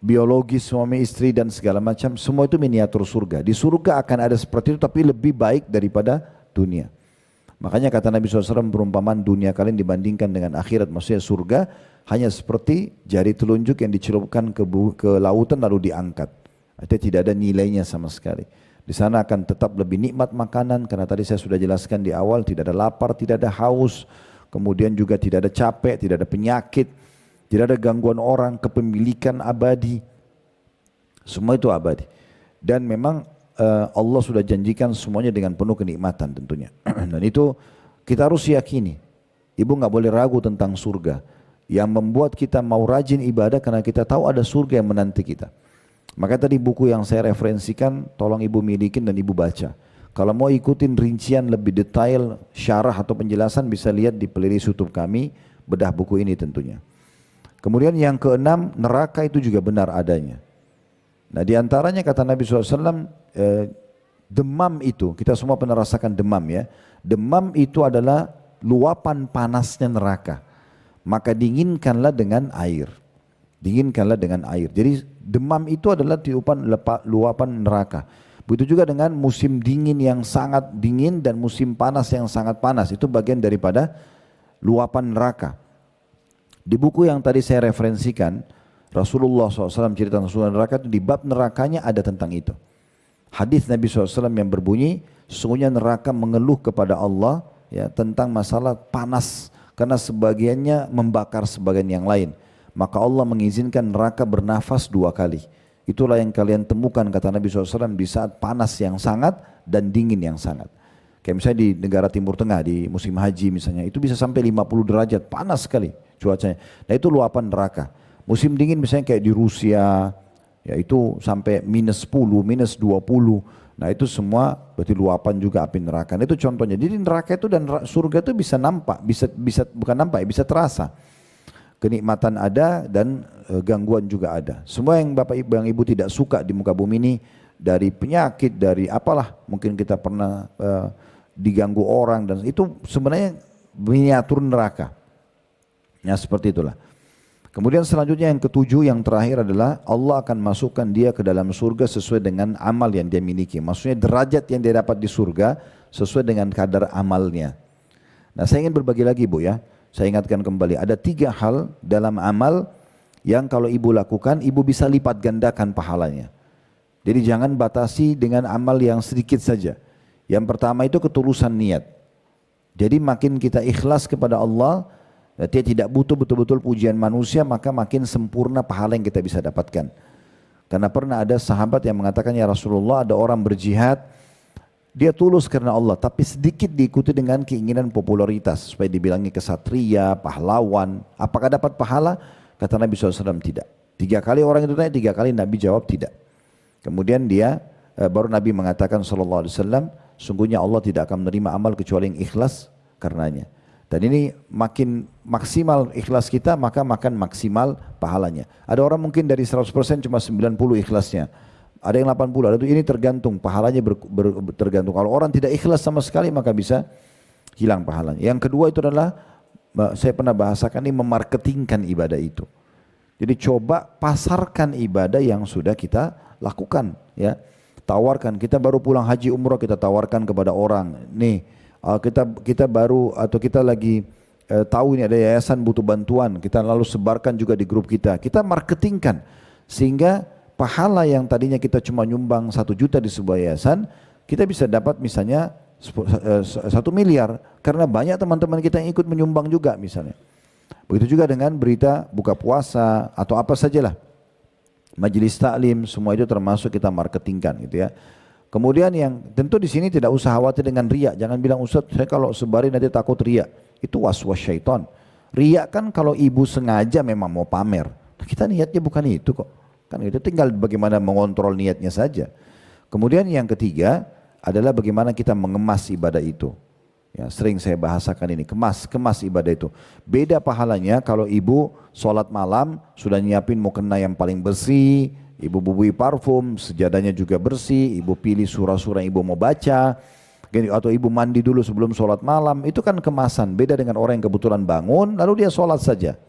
biologis suami istri dan segala macam, semua itu miniatur surga. Di surga akan ada seperti itu tapi lebih baik daripada dunia. Makanya kata Nabi SAW, perumpamaan dunia kalian dibandingkan dengan akhirat, maksudnya surga hanya seperti jari telunjuk yang dicelupkan ke lautan lalu diangkat. Artinya tidak ada nilainya sama sekali. Di sana akan tetap lebih nikmat makanan, karena tadi saya sudah jelaskan di awal, tidak ada lapar, tidak ada haus, kemudian juga tidak ada capek, tidak ada penyakit, tidak ada gangguan orang, kepemilikan abadi. Semua itu abadi. Dan memang Allah sudah janjikan semuanya dengan penuh kenikmatan tentunya. Dan itu kita harus yakini. Ibu nggak boleh ragu tentang surga. Yang membuat kita mau rajin ibadah karena kita tahu ada surga yang menanti kita. Maka tadi buku yang saya referensikan, tolong ibu milikin dan ibu baca. Kalau mau ikutin rincian lebih detail, syarah atau penjelasan bisa lihat di playlist YouTube kami, bedah buku ini tentunya. Kemudian yang keenam, neraka itu juga benar adanya. Nah di antaranya kata Nabi SAW, demam itu, kita semua pernah rasakan demam ya. Demam itu adalah luapan panasnya neraka. Maka dinginkanlah dengan air. Dinginkanlah dengan air. Jadi demam itu adalah luapan neraka. Begitu juga dengan musim dingin yang sangat dingin dan musim panas yang sangat panas. Itu bagian daripada luapan neraka. Di buku yang tadi saya referensikan, Rasulullah SAW cerita tentang surga neraka itu di bab nerakanya ada tentang itu. Hadis Nabi SAW yang berbunyi, sesungguhnya neraka mengeluh kepada Allah ya tentang masalah panas karena sebagiannya membakar sebagian yang lain. Maka Allah mengizinkan neraka bernafas 2 kali. Itulah yang kalian temukan kata Nabi SAW di saat panas yang sangat dan dingin yang sangat. Kayak misalnya di negara Timur Tengah di musim haji misalnya itu bisa sampai 50 derajat panas sekali cuacanya. Nah itu luapan neraka. Musim dingin misalnya kayak di Rusia ya itu sampai -10, -20. Nah itu semua berarti luapan juga api neraka. Nah, itu contohnya. Jadi neraka itu dan surga itu bisa nampak, bisa bukan nampak, bisa terasa. Kenikmatan ada dan gangguan juga ada. Semua yang Bapak Ibu yang Ibu tidak suka di muka bumi ini dari penyakit, dari apalah mungkin kita pernah diganggu orang dan itu sebenarnya miniatur neraka. Ya seperti itulah. Kemudian selanjutnya yang ketujuh yang terakhir adalah Allah akan masukkan dia ke dalam surga sesuai dengan amal yang dia miliki. Maksudnya derajat yang dia dapat di surga sesuai dengan kadar amalnya. Nah saya ingin berbagi lagi Bu ya. Saya ingatkan kembali ada 3 hal dalam amal yang kalau ibu lakukan ibu bisa lipat gandakan pahalanya. Jadi jangan batasi dengan amal yang sedikit saja. Yang pertama itu ketulusan niat. Jadi makin kita ikhlas kepada Allah, dia tidak butuh betul-betul pujian manusia, maka makin sempurna pahala yang kita bisa dapatkan. Karena pernah ada sahabat yang mengatakan, ya Rasulullah ada orang berjihad, dia tulus karena Allah, tapi sedikit diikuti dengan keinginan popularitas, supaya dibilangi kesatria, pahlawan. Apakah dapat pahala? Kata Nabi SAW, tidak. 3 kali orang itu tanya, 3 kali Nabi jawab tidak. Kemudian baru Nabi mengatakan SAW, sungguhnya Allah tidak akan menerima amal kecuali yang ikhlas karenanya. Dan ini makin maksimal ikhlas kita, maka makan maksimal pahalanya. Ada orang mungkin dari 100% cuma 90 ikhlasnya. Ada yang 80, ada ini tergantung, pahalanya tergantung. Kalau orang tidak ikhlas sama sekali, maka bisa hilang pahalanya. Yang kedua itu adalah, saya pernah bahasakan ini memarketingkan ibadah itu. Jadi coba pasarkan ibadah yang sudah kita lakukan. Ya, tawarkan, kita baru pulang haji umrah, kita tawarkan kepada orang. Nih, kita baru atau kita lagi tahu ini ada yayasan butuh bantuan, kita lalu sebarkan juga di grup kita, kita marketingkan sehingga pahala yang tadinya kita cuma nyumbang 1 juta di sebuah yayasan, kita bisa dapat misalnya 1 miliar karena banyak teman-teman kita yang ikut menyumbang juga misalnya. Begitu juga dengan berita buka puasa atau apa sajalah, majelis taklim, semua itu termasuk kita marketingkan gitu ya. Kemudian yang tentu di sini tidak usah khawatir dengan riak. Jangan bilang Ustaz, saya kalau sebarin nanti takut riak. Itu was-was syaitan. Riak kan kalau ibu sengaja memang mau pamer. Kita niatnya bukan itu kok. Kan itu tinggal bagaimana mengontrol niatnya saja. Kemudian yang ketiga adalah bagaimana kita mengemas ibadah itu. Ya, sering saya bahasakan ini, kemas ibadah itu. Beda pahalanya kalau ibu sholat malam sudah nyiapin mau kena yang paling bersih, ibu bubui parfum, sejadahnya juga bersih, ibu pilih surah-surah yang ibu mau baca, atau ibu mandi dulu sebelum sholat malam, itu kan kemasan. Beda dengan orang yang kebetulan bangun, lalu dia sholat saja.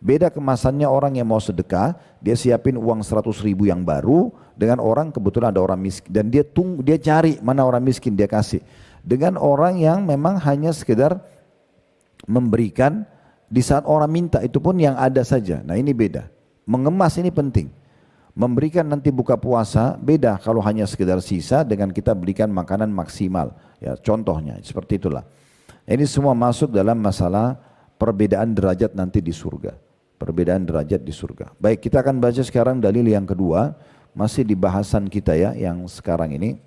Beda kemasannya orang yang mau sedekah, dia siapin uang 100 ribu yang baru, dengan orang kebetulan ada orang miskin, dan dia cari mana orang miskin dia kasih. Dengan orang yang memang hanya sekedar memberikan di saat orang minta, itu pun yang ada saja. Nah ini beda, mengemas ini penting. Memberikan nanti buka puasa beda kalau hanya sekedar sisa dengan kita berikan makanan maksimal. Ya, contohnya seperti itulah. Ini semua masuk dalam masalah perbedaan derajat nanti di surga. Perbedaan derajat di surga. Baik, kita akan baca sekarang dalil yang kedua, masih di bahasan kita ya yang sekarang ini.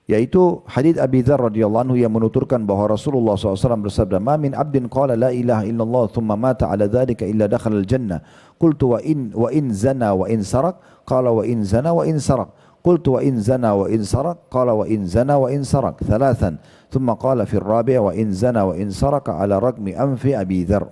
Yaitu hadits Abi Dzar radhiyallahu anhu yang menuturkan bahwa Rasulullah SAW bersabda, "Ma min 'abdin qala la ilaha illallah thumma mata 'ala dzalika illa dakhala al-jannah." Qultu wa in zana wa in sarak? Qala wa in zana wa in sarak. Qultu wa in zana wa in sarak? Qala wa in zana wa in sarak. Thalathan. Thumma qala fi ar-rabi'ah wa in zana wa in saraka 'ala ragmi anfi Abi Dzar.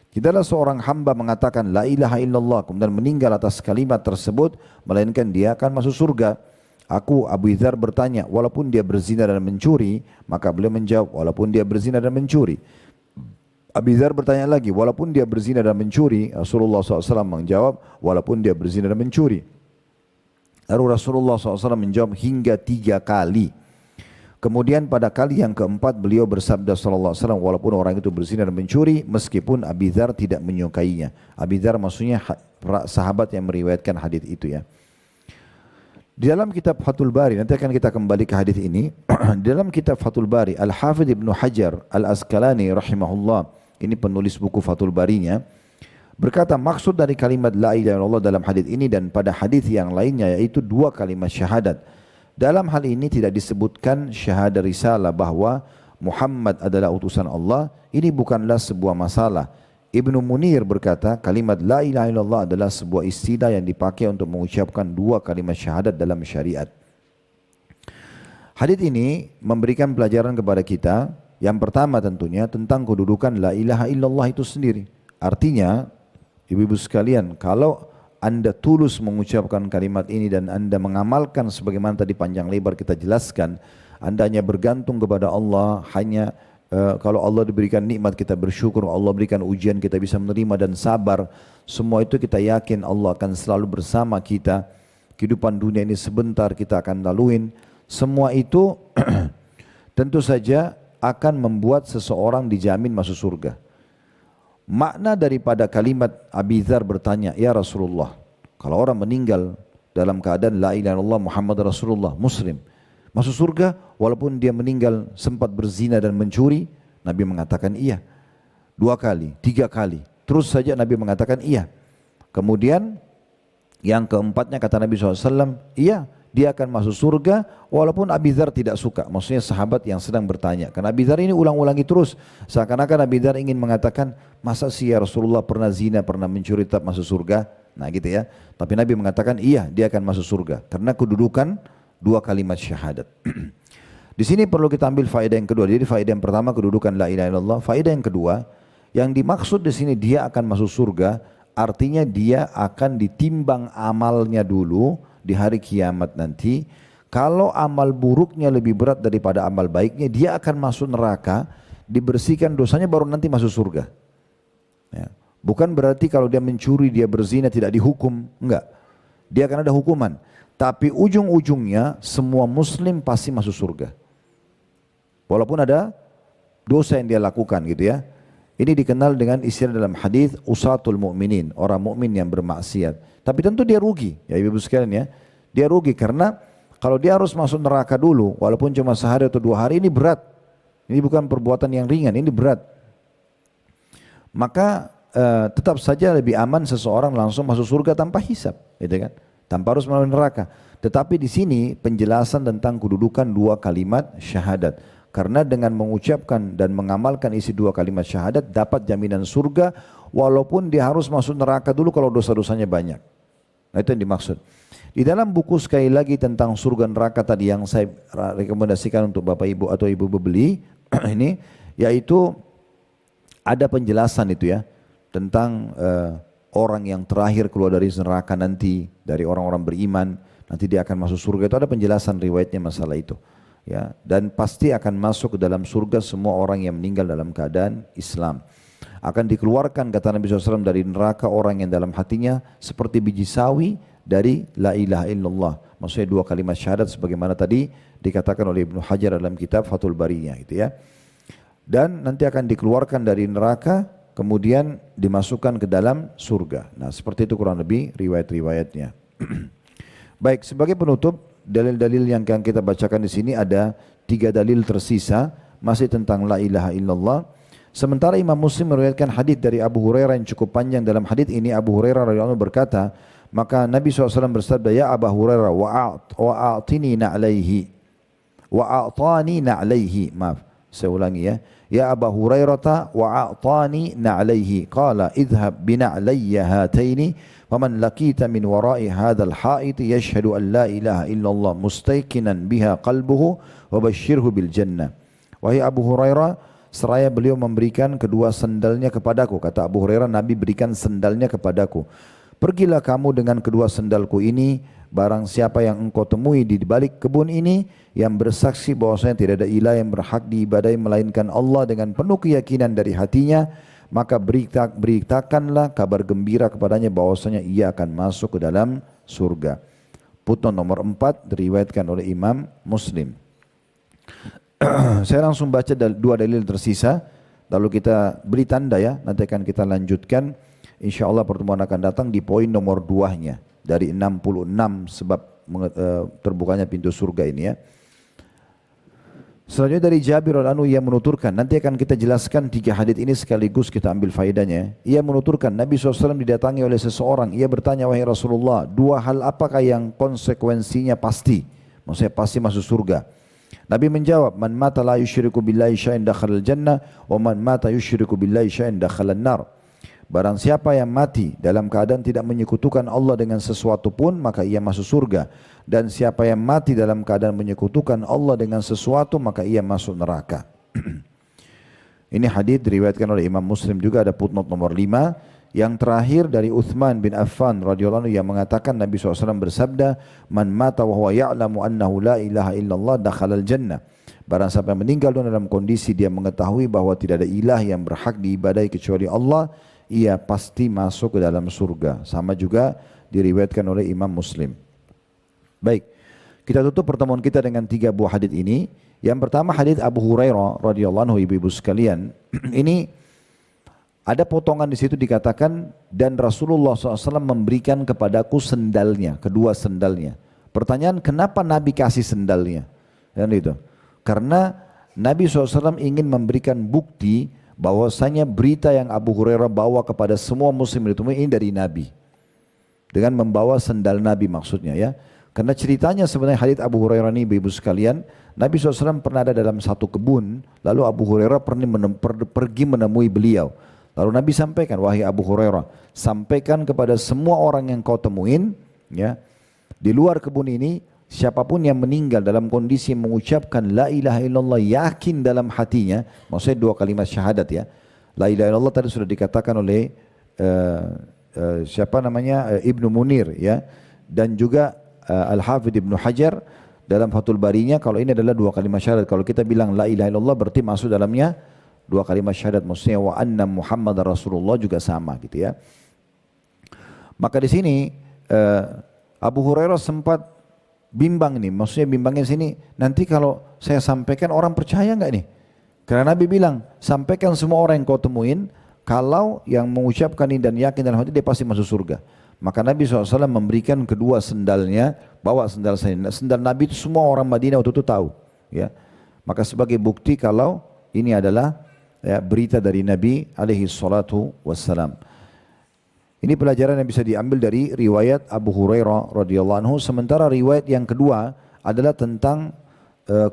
Tidaklah seorang hamba mengatakan la ilaha illallah kemudian meninggal atas kalimat tersebut melainkan dia akan masuk surga. Aku Abu Dzar bertanya, walaupun dia berzina dan mencuri, maka beliau menjawab, walaupun dia berzina dan mencuri. Abu Dzar bertanya lagi, walaupun dia berzina dan mencuri, Rasulullah SAW menjawab, walaupun dia berzina dan mencuri. Lalu Rasulullah SAW menjawab hingga 3 kali. Kemudian pada kali yang keempat beliau bersabda sallallahu alaihi wasallam, walaupun orang itu berzina dan mencuri meskipun Abi Dzar tidak menyukainya. Abi Dzar maksudnya sahabat yang meriwayatkan hadis itu ya. Di dalam kitab Fathul Bari, nanti akan kita kembali ke hadis ini. Di dalam kitab Fathul Bari, Al-Hafidh Ibnu Hajar Al-Asqalani rahimahullah, ini penulis buku Fathul Barinya, berkata maksud dari kalimat la ilaha illallah dalam hadis ini dan pada hadis yang lainnya yaitu 2 kalimat syahadat. Dalam hal ini tidak disebutkan syahadah risalah bahwa Muhammad adalah utusan Allah. Ini bukanlah sebuah masalah. Ibnu Munir berkata kalimat la ilaha illallah adalah sebuah istilah yang dipakai untuk mengucapkan 2 kalimat syahadat dalam syariat. Hadits ini memberikan pelajaran kepada kita. Yang pertama tentunya tentang kedudukan la ilaha illallah itu sendiri. Artinya ibu-ibu sekalian, kalau Anda tulus mengucapkan kalimat ini dan Anda mengamalkan sebagaimana tadi panjang lebar kita jelaskan, Anda hanya bergantung kepada Allah, hanya kalau Allah diberikan nikmat kita bersyukur, Allah berikan ujian kita bisa menerima dan sabar. Semua itu kita yakin Allah akan selalu bersama kita. Kehidupan dunia ini sebentar kita akan laluin. Semua itu tentu saja akan membuat seseorang dijamin masuk surga. Makna daripada kalimat Abi Dzar bertanya, ya Rasulullah, kalau orang meninggal dalam keadaan la ilaha illallah Muhammad Rasulullah, Muslim, masuk surga walaupun dia meninggal sempat berzina dan mencuri? Nabi mengatakan iya. 2 kali, 3 kali, terus saja Nabi mengatakan iya. Kemudian yang keempatnya kata Nabi SAW, iya, dia akan masuk surga walaupun Abi Dzar tidak suka. Maksudnya sahabat yang sedang bertanya. Karena Abi Dzar ini ulang-ulangi terus. Seakan-akan Abi Dzar ingin mengatakan, masa sih ya Rasulullah pernah zina, pernah mencuri tetap masuk surga? Nah gitu ya. Tapi Nabi mengatakan iya, dia akan masuk surga. Karena kedudukan 2 kalimat syahadat. Di sini perlu kita ambil faedah yang kedua. Jadi faedah yang pertama kedudukan la ilaha illallah. Faedah yang kedua, yang dimaksud di sini dia akan masuk surga, artinya dia akan ditimbang amalnya dulu di hari kiamat nanti. Kalau amal buruknya lebih berat daripada amal baiknya, dia akan masuk neraka, dibersihkan dosanya baru nanti masuk surga. Ya. Bukan berarti kalau dia mencuri, dia berzina tidak dihukum, enggak. Dia akan ada hukuman. Tapi ujung-ujungnya semua muslim pasti masuk surga. Walaupun ada dosa yang dia lakukan gitu ya. Ini dikenal dengan istilah dalam hadis usatul mu'minin, orang mukmin yang bermaksiat. Tapi tentu dia rugi, ya ibu-ibu sekalian ya. Dia rugi karena kalau dia harus masuk neraka dulu, walaupun cuma sehari atau 2 hari, ini berat. Ini bukan perbuatan yang ringan, ini berat. Maka tetap saja lebih aman seseorang langsung masuk surga tanpa hisab, gitu kan? Tanpa harus melalui neraka. Tetapi di sini penjelasan tentang kedudukan 2 kalimat syahadat. Karena dengan mengucapkan dan mengamalkan isi 2 kalimat syahadat dapat jaminan surga walaupun dia harus masuk neraka dulu kalau dosa-dosanya banyak. Nah itu yang dimaksud. Di dalam buku sekali lagi tentang surga neraka tadi yang saya rekomendasikan untuk Bapak Ibu atau Ibu beli ini, yaitu ada penjelasan itu ya tentang orang yang terakhir keluar dari neraka nanti, dari orang-orang beriman, nanti dia akan masuk surga. Itu ada penjelasan riwayatnya masalah itu. Ya, dan pasti akan masuk ke dalam surga semua orang yang meninggal dalam keadaan Islam. Akan dikeluarkan kata Nabi SAW dari neraka orang yang dalam hatinya seperti biji sawi dari la ilaha illallah. Maksudnya 2 kalimat syahadat sebagaimana tadi dikatakan oleh Ibnu Hajar dalam kitab Fathul Barinya gitu ya. Dan nanti akan dikeluarkan dari neraka kemudian dimasukkan ke dalam surga. Nah seperti itu kurang lebih riwayat-riwayatnya. Baik, sebagai penutup, dalil-dalil yang akan kita bacakan di sini ada 3 dalil tersisa masih tentang la ilaha illallah. Sementara Imam Muslim meriwayatkan hadis dari Abu Hurairah yang cukup panjang. Dalam hadis ini Abu Hurairah radhiyallahu anhu berkata, maka Nabi SAW bersabda, ya Abu Hurairah wa'atini na'alaihi wa'atani na'alaihi. Maaf, saya ulangi ya. Ya Abu Hurairah wa'atani na'alaihi qala idhhab bina'alayya hataini faman laqita min wara'i hadzal ha'it yashhadu an la ilaha illallah mustayqinan biha qalbuhu wa basyirhu bil jannah. Wahai Abu Hurairah, seraya beliau memberikan kedua sendalnya kepadaku. Kata Abu Hurairah, Nabi berikan sendalnya kepadaku. Pergilah kamu dengan kedua sendalku ini, barang siapa yang engkau temui di balik kebun ini yang bersaksi bahwasanya tidak ada ilah yang berhak diibadahi melainkan Allah dengan penuh keyakinan dari hatinya, maka beritakanlah kabar gembira kepadanya bahwasanya ia akan masuk ke dalam surga. Footnote nomor 4 diriwayatkan oleh Imam Muslim. Saya langsung baca dua dalil tersisa, lalu kita beri tanda ya, nanti akan kita lanjutkan. Insya Allah pertemuan akan datang di poin nomor 2-nya dari 66 sebab terbukanya pintu surga ini ya. Selanjutnya dari Jabir radhiyallahu anhu, ia menuturkan, nanti akan kita jelaskan 3 hadits ini sekaligus kita ambil faedahnya. Ia menuturkan, Nabi SAW didatangi oleh seseorang, ia bertanya, wahai Rasulullah, 2 hal apakah yang konsekuensinya pasti? Maksudnya pasti masuk surga. Nabi menjawab, man mata la yusyriku billahi syai'an dakhalal jannah, wa man mata yusyriku billahi syai'an dakhalan nar. Barang siapa yang mati dalam keadaan tidak menyekutukan Allah dengan sesuatu pun, maka ia masuk surga. Dan siapa yang mati dalam keadaan menyekutukan Allah dengan sesuatu, maka ia masuk neraka. Ini hadis diriwayatkan oleh Imam Muslim juga, ada footnote nomor 5. Yang terakhir dari Uthman bin Affan radhiyallahu anhu yang mengatakan Nabi SAW bersabda, man mata wa huwa ya'lamu annahu la ilaha illallah dakhalal jannah. Barang siapa yang meninggal dalam kondisi dia mengetahui bahwa tidak ada ilah yang berhak diibadahi kecuali Allah, ia pasti masuk ke dalam surga. Sama juga diriwayatkan oleh Imam Muslim. Baik, kita tutup pertemuan kita dengan 3 buah hadits ini. Yang pertama hadits Abu Hurairah radhiyallahu anhu, ibu-ibu sekalian. Ini ada potongan di situ dikatakan, dan Rasulullah SAW memberikan kepadaku sendalnya, kedua sendalnya. Pertanyaan, kenapa Nabi kasih sendalnya? Dan itu, karena Nabi SAW ingin memberikan bukti bahwasanya berita yang Abu Hurairah bawa kepada semua muslim itu ini dari Nabi. Dengan membawa sendal Nabi maksudnya ya. Karena ceritanya sebenarnya hadits Abu Hurairah ini ibu sekalian, Nabi SAW pernah ada dalam satu kebun, lalu Abu Hurairah pergi menemui beliau. Lalu Nabi sampaikan, wahai Abu Hurairah, sampaikan kepada semua orang yang kau temuin, ya, di luar kebun ini, siapapun yang meninggal dalam kondisi mengucapkan la ilaha illallah, yakin dalam hatinya, maksudnya 2 kalimat syahadat ya. La ilaha illallah tadi sudah dikatakan oleh Ibnu Munir ya, dan juga Al-Hafidh Ibnu Hajar dalam Fathul Barinya, kalau ini adalah 2 kalimat syahadat. Kalau kita bilang la ilaha illallah berarti masuk dalamnya 2 kalimat syahadat, maksudnya wa anna Muhammadar Rasulullah juga sama gitu ya. Maka di sini Abu Hurairah sempat bimbang nih, maksudnya bimbangnya sini, nanti kalau saya sampaikan orang percaya enggak nih? Karena Nabi bilang, sampaikan semua orang yang kau temuin, kalau yang mengucapkan ini dan yakin dalam hati dia pasti masuk surga. Maka Nabi SAW memberikan kedua sendalnya, bawa sendal saya. Sendal Nabi itu semua orang Madinah waktu itu tahu. Ya. Maka sebagai bukti kalau ini adalah ya, berita dari Nabi alaihi salatu wassalam. Ini pelajaran yang bisa diambil dari riwayat Abu Hurairah radhiyallahu anhu. Sementara riwayat yang kedua adalah tentang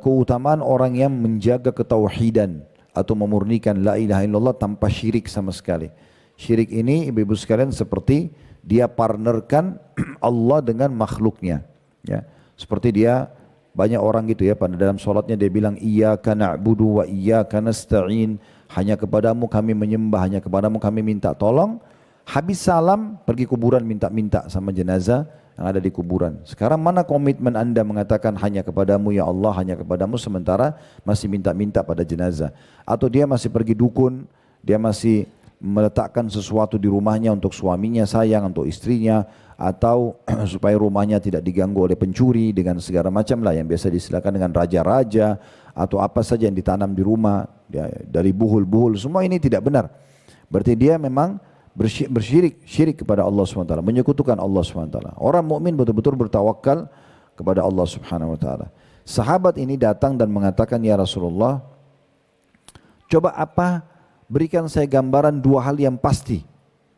keutamaan orang yang menjaga ketauhidan atau memurnikan la ilaha illallah tanpa syirik sama sekali. Syirik ini ibu-ibu sekalian seperti dia partnerkan Allah dengan makhluknya. Ya, seperti dia banyak orang gitu ya, pada dalam sholatnya dia bilang iyyaka na'budu wa iyyaka nasta'in, hanya kepadamu kami menyembah, hanya kepadamu kami minta tolong. Habis salam pergi kuburan minta-minta sama jenazah yang ada di kuburan. Sekarang mana komitmen anda mengatakan hanya kepadamu ya Allah, hanya kepadamu, sementara masih minta-minta pada jenazah? Atau dia masih pergi dukun, dia masih meletakkan sesuatu di rumahnya untuk suaminya sayang, untuk istrinya, atau supaya rumahnya tidak diganggu oleh pencuri dengan segala macam lah yang biasa disilakan dengan raja-raja atau apa saja yang ditanam di rumah ya, dari buhul-buhul, semua ini tidak benar. Berarti dia memang syirik kepada Allah SWT, menyekutukan Allah SWT. Orang mukmin betul-betul bertawakal kepada Allah Subhanahu Wa Taala. Sahabat ini datang dan mengatakan, ya Rasulullah, coba berikan saya gambaran 2 hal yang pasti.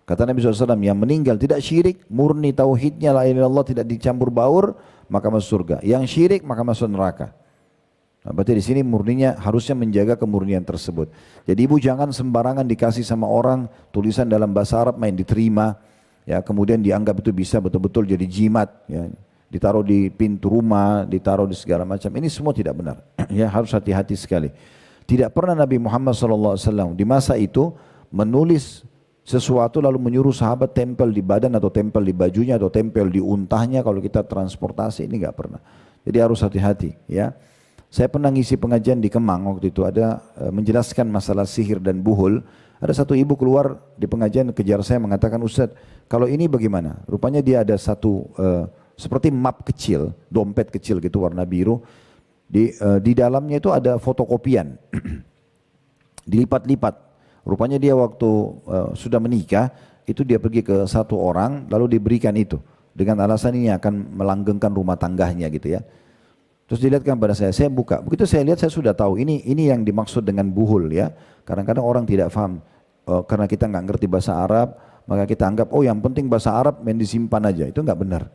Kata Nabi SAW, yang meninggal tidak syirik, murni tauhidnya la ilaha illallah, tidak dicampur baur, maka masuk surga. Yang syirik maka masuk neraka. Nah, berarti di sini murninya harusnya menjaga kemurnian tersebut. Jadi ibu jangan sembarangan dikasih sama orang tulisan dalam bahasa Arab main diterima, ya kemudian dianggap itu bisa betul-betul jadi jimat, ya ditaruh di pintu rumah, ditaruh di segala macam. Ini semua tidak benar. Ya harus hati-hati sekali. Tidak pernah Nabi Muhammad SAW di masa itu menulis sesuatu lalu menyuruh sahabat tempel di badan atau tempel di bajunya atau tempel di untahnya kalau kita transportasi, ini nggak pernah. Jadi harus hati-hati ya. Saya pernah ngisi pengajian di Kemang waktu itu, ada menjelaskan masalah sihir dan buhul. Ada satu ibu keluar di pengajian kejar saya mengatakan, Ustaz, kalau ini bagaimana? Rupanya dia ada satu seperti map kecil, dompet kecil gitu warna biru. Di dalamnya itu ada fotokopian, dilipat-lipat. Rupanya dia waktu sudah menikah, itu dia pergi ke satu orang, lalu diberikan itu. Dengan alasan ini akan melanggengkan rumah tangganya gitu ya. Terus dilihatkan pada saya buka. Begitu saya lihat saya sudah tahu ini yang dimaksud dengan buhul ya. Kadang-kadang orang tidak paham karena kita nggak ngerti bahasa Arab, maka kita anggap oh yang penting bahasa Arab main disimpan aja. Itu nggak benar.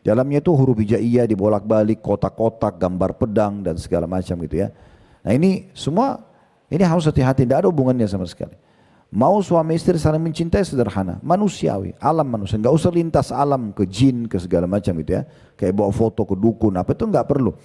Dalamnya itu huruf hijaiyah dibolak-balik, kotak-kotak, gambar pedang dan segala macam gitu ya. Nah ini semua ini harus hati-hati, tidak ada hubungannya sama sekali. Mau suami istri saling mencintai sederhana, manusiawi, alam manusia. Nggak usah lintas alam ke jin, ke segala macam gitu ya. Kayak bawa foto ke dukun, apa itu nggak perlu.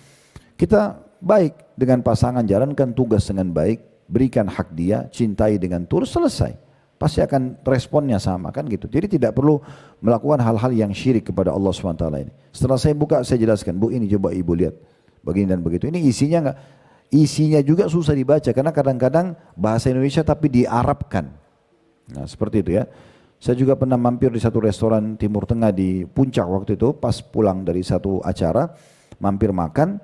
Kita baik dengan pasangan, jalankan tugas dengan baik, berikan hak dia, cintai dengan tulus, selesai. Pasti akan responnya sama kan gitu. Jadi tidak perlu melakukan hal-hal yang syirik kepada Allah SWT ini. Setelah saya buka, saya jelaskan, Bu ini coba ibu lihat. Begini dan begitu. Ini isinya juga susah dibaca karena kadang-kadang bahasa Indonesia tapi diarabkan. Nah seperti itu ya. Saya juga pernah mampir di satu restoran Timur Tengah di Puncak waktu itu pas pulang dari satu acara, mampir makan,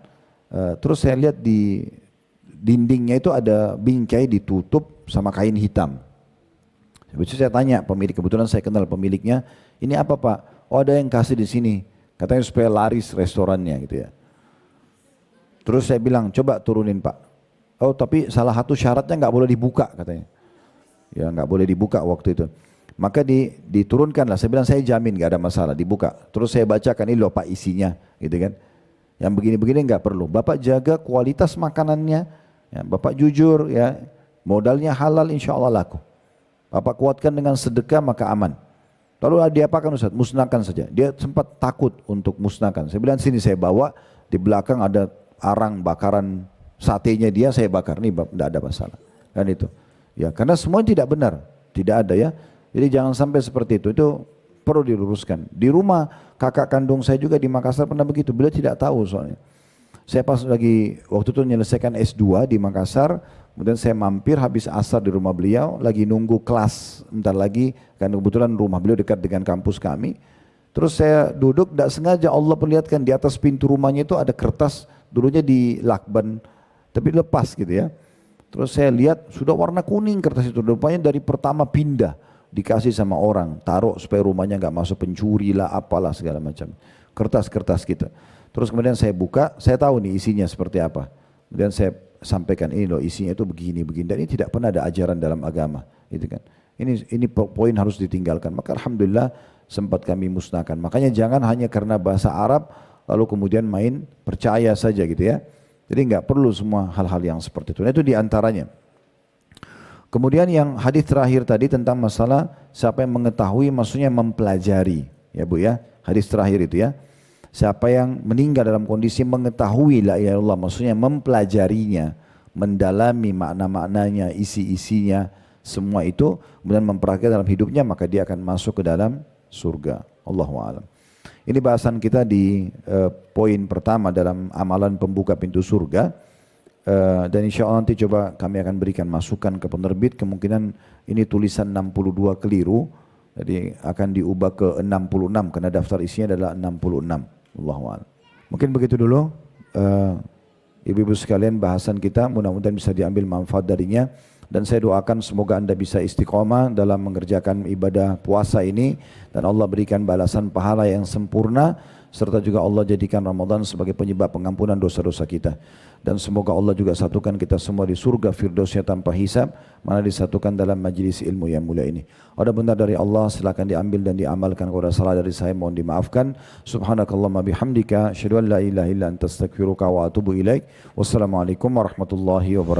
terus saya lihat di dindingnya itu ada bingkai ditutup sama kain hitam. Habis itu saya tanya pemilik, kebetulan saya kenal pemiliknya, ini apa Pak? Oh ada yang kasih di sini, katanya supaya laris restorannya gitu ya. Terus saya bilang coba turunin Pak. Oh tapi salah satu syaratnya nggak boleh dibuka katanya. Ya nggak boleh dibuka waktu itu. Maka diturunkan lah. Saya bilang saya jamin nggak ada masalah dibuka. Terus saya bacakan ini loh Pak isinya, gitu kan. Yang begini-begini nggak perlu. Bapak jaga kualitas makanannya. Ya, Bapak jujur ya. Modalnya halal insya Allah laku. Bapak kuatkan dengan sedekah maka aman. Lalu diapakan Ustaz? Musnahkan saja. Dia sempat takut untuk musnahkan. Saya bilang sini saya bawa. Di belakang ada arang bakaran satenya dia saya bakar. Nih tidak ada masalah. Kan itu. Ya, karena semua tidak benar, tidak ada ya. Jadi jangan sampai seperti itu perlu diluruskan. Di rumah kakak kandung saya juga di Makassar pernah begitu, beliau tidak tahu soalnya. Saya pas lagi waktu itu menyelesaikan S2 di Makassar, kemudian saya mampir habis asar di rumah beliau, lagi nunggu kelas, bentar lagi, karena kebetulan rumah beliau dekat dengan kampus kami. Terus saya duduk, tidak sengaja Allah perlihatkan di atas pintu rumahnya itu ada kertas, dulunya di lakban, tapi lepas gitu ya. Terus saya lihat sudah warna kuning kertas itu, rupanya dari pertama pindah, dikasih sama orang, taruh supaya rumahnya nggak masuk pencuri lah, apalah segala macam. Kertas-kertas gitu. Terus kemudian saya buka, saya tahu nih isinya seperti apa. Kemudian saya sampaikan ini loh isinya itu begini, dan ini tidak pernah ada ajaran dalam agama, gitu kan. Ini poin harus ditinggalkan. Maka alhamdulillah sempat kami musnahkan. Makanya jangan hanya karena bahasa Arab lalu kemudian main percaya saja gitu ya. Jadi nggak perlu semua hal-hal yang seperti itu. Nah, itu diantaranya. Kemudian yang hadis terakhir tadi tentang masalah siapa yang mengetahui, maksudnya mempelajari, ya Bu ya. Hadis terakhir itu ya. Siapa yang meninggal dalam kondisi mengetahui la ilaha illallah, maksudnya mempelajarinya, mendalami makna-maknanya, isi-isinya, semua itu kemudian mempraktikkan dalam hidupnya, maka dia akan masuk ke dalam surga. Allahu a'lam. Ini bahasan kita di poin pertama dalam amalan pembuka pintu surga. Dan insya Allah nanti coba kami akan berikan masukan ke penerbit. Kemungkinan ini tulisan 62 keliru. Jadi akan diubah ke 66 karena daftar isinya adalah 66. Allahu'ala. Mungkin begitu dulu. Ibu-ibu sekalian bahasan kita mudah-mudahan bisa diambil manfaat darinya. Dan saya doakan semoga anda bisa istiqomah dalam mengerjakan ibadah puasa ini. Dan Allah berikan balasan pahala yang sempurna. Serta juga Allah jadikan Ramadan sebagai penyebab pengampunan dosa-dosa kita. Dan semoga Allah juga satukan kita semua di surga firdausnya tanpa hisab. Mana disatukan dalam majlis ilmu yang mulia ini. Ada benar dari Allah silakan diambil dan diamalkan. Kalau ada salah dari saya mohon dimaafkan. Subhanakallahumma bihamdika. Asyhadu an la ilaha illa anta astaghfiruka wa atubu ilaik. Wassalamualaikum warahmatullahi wabarakatuh.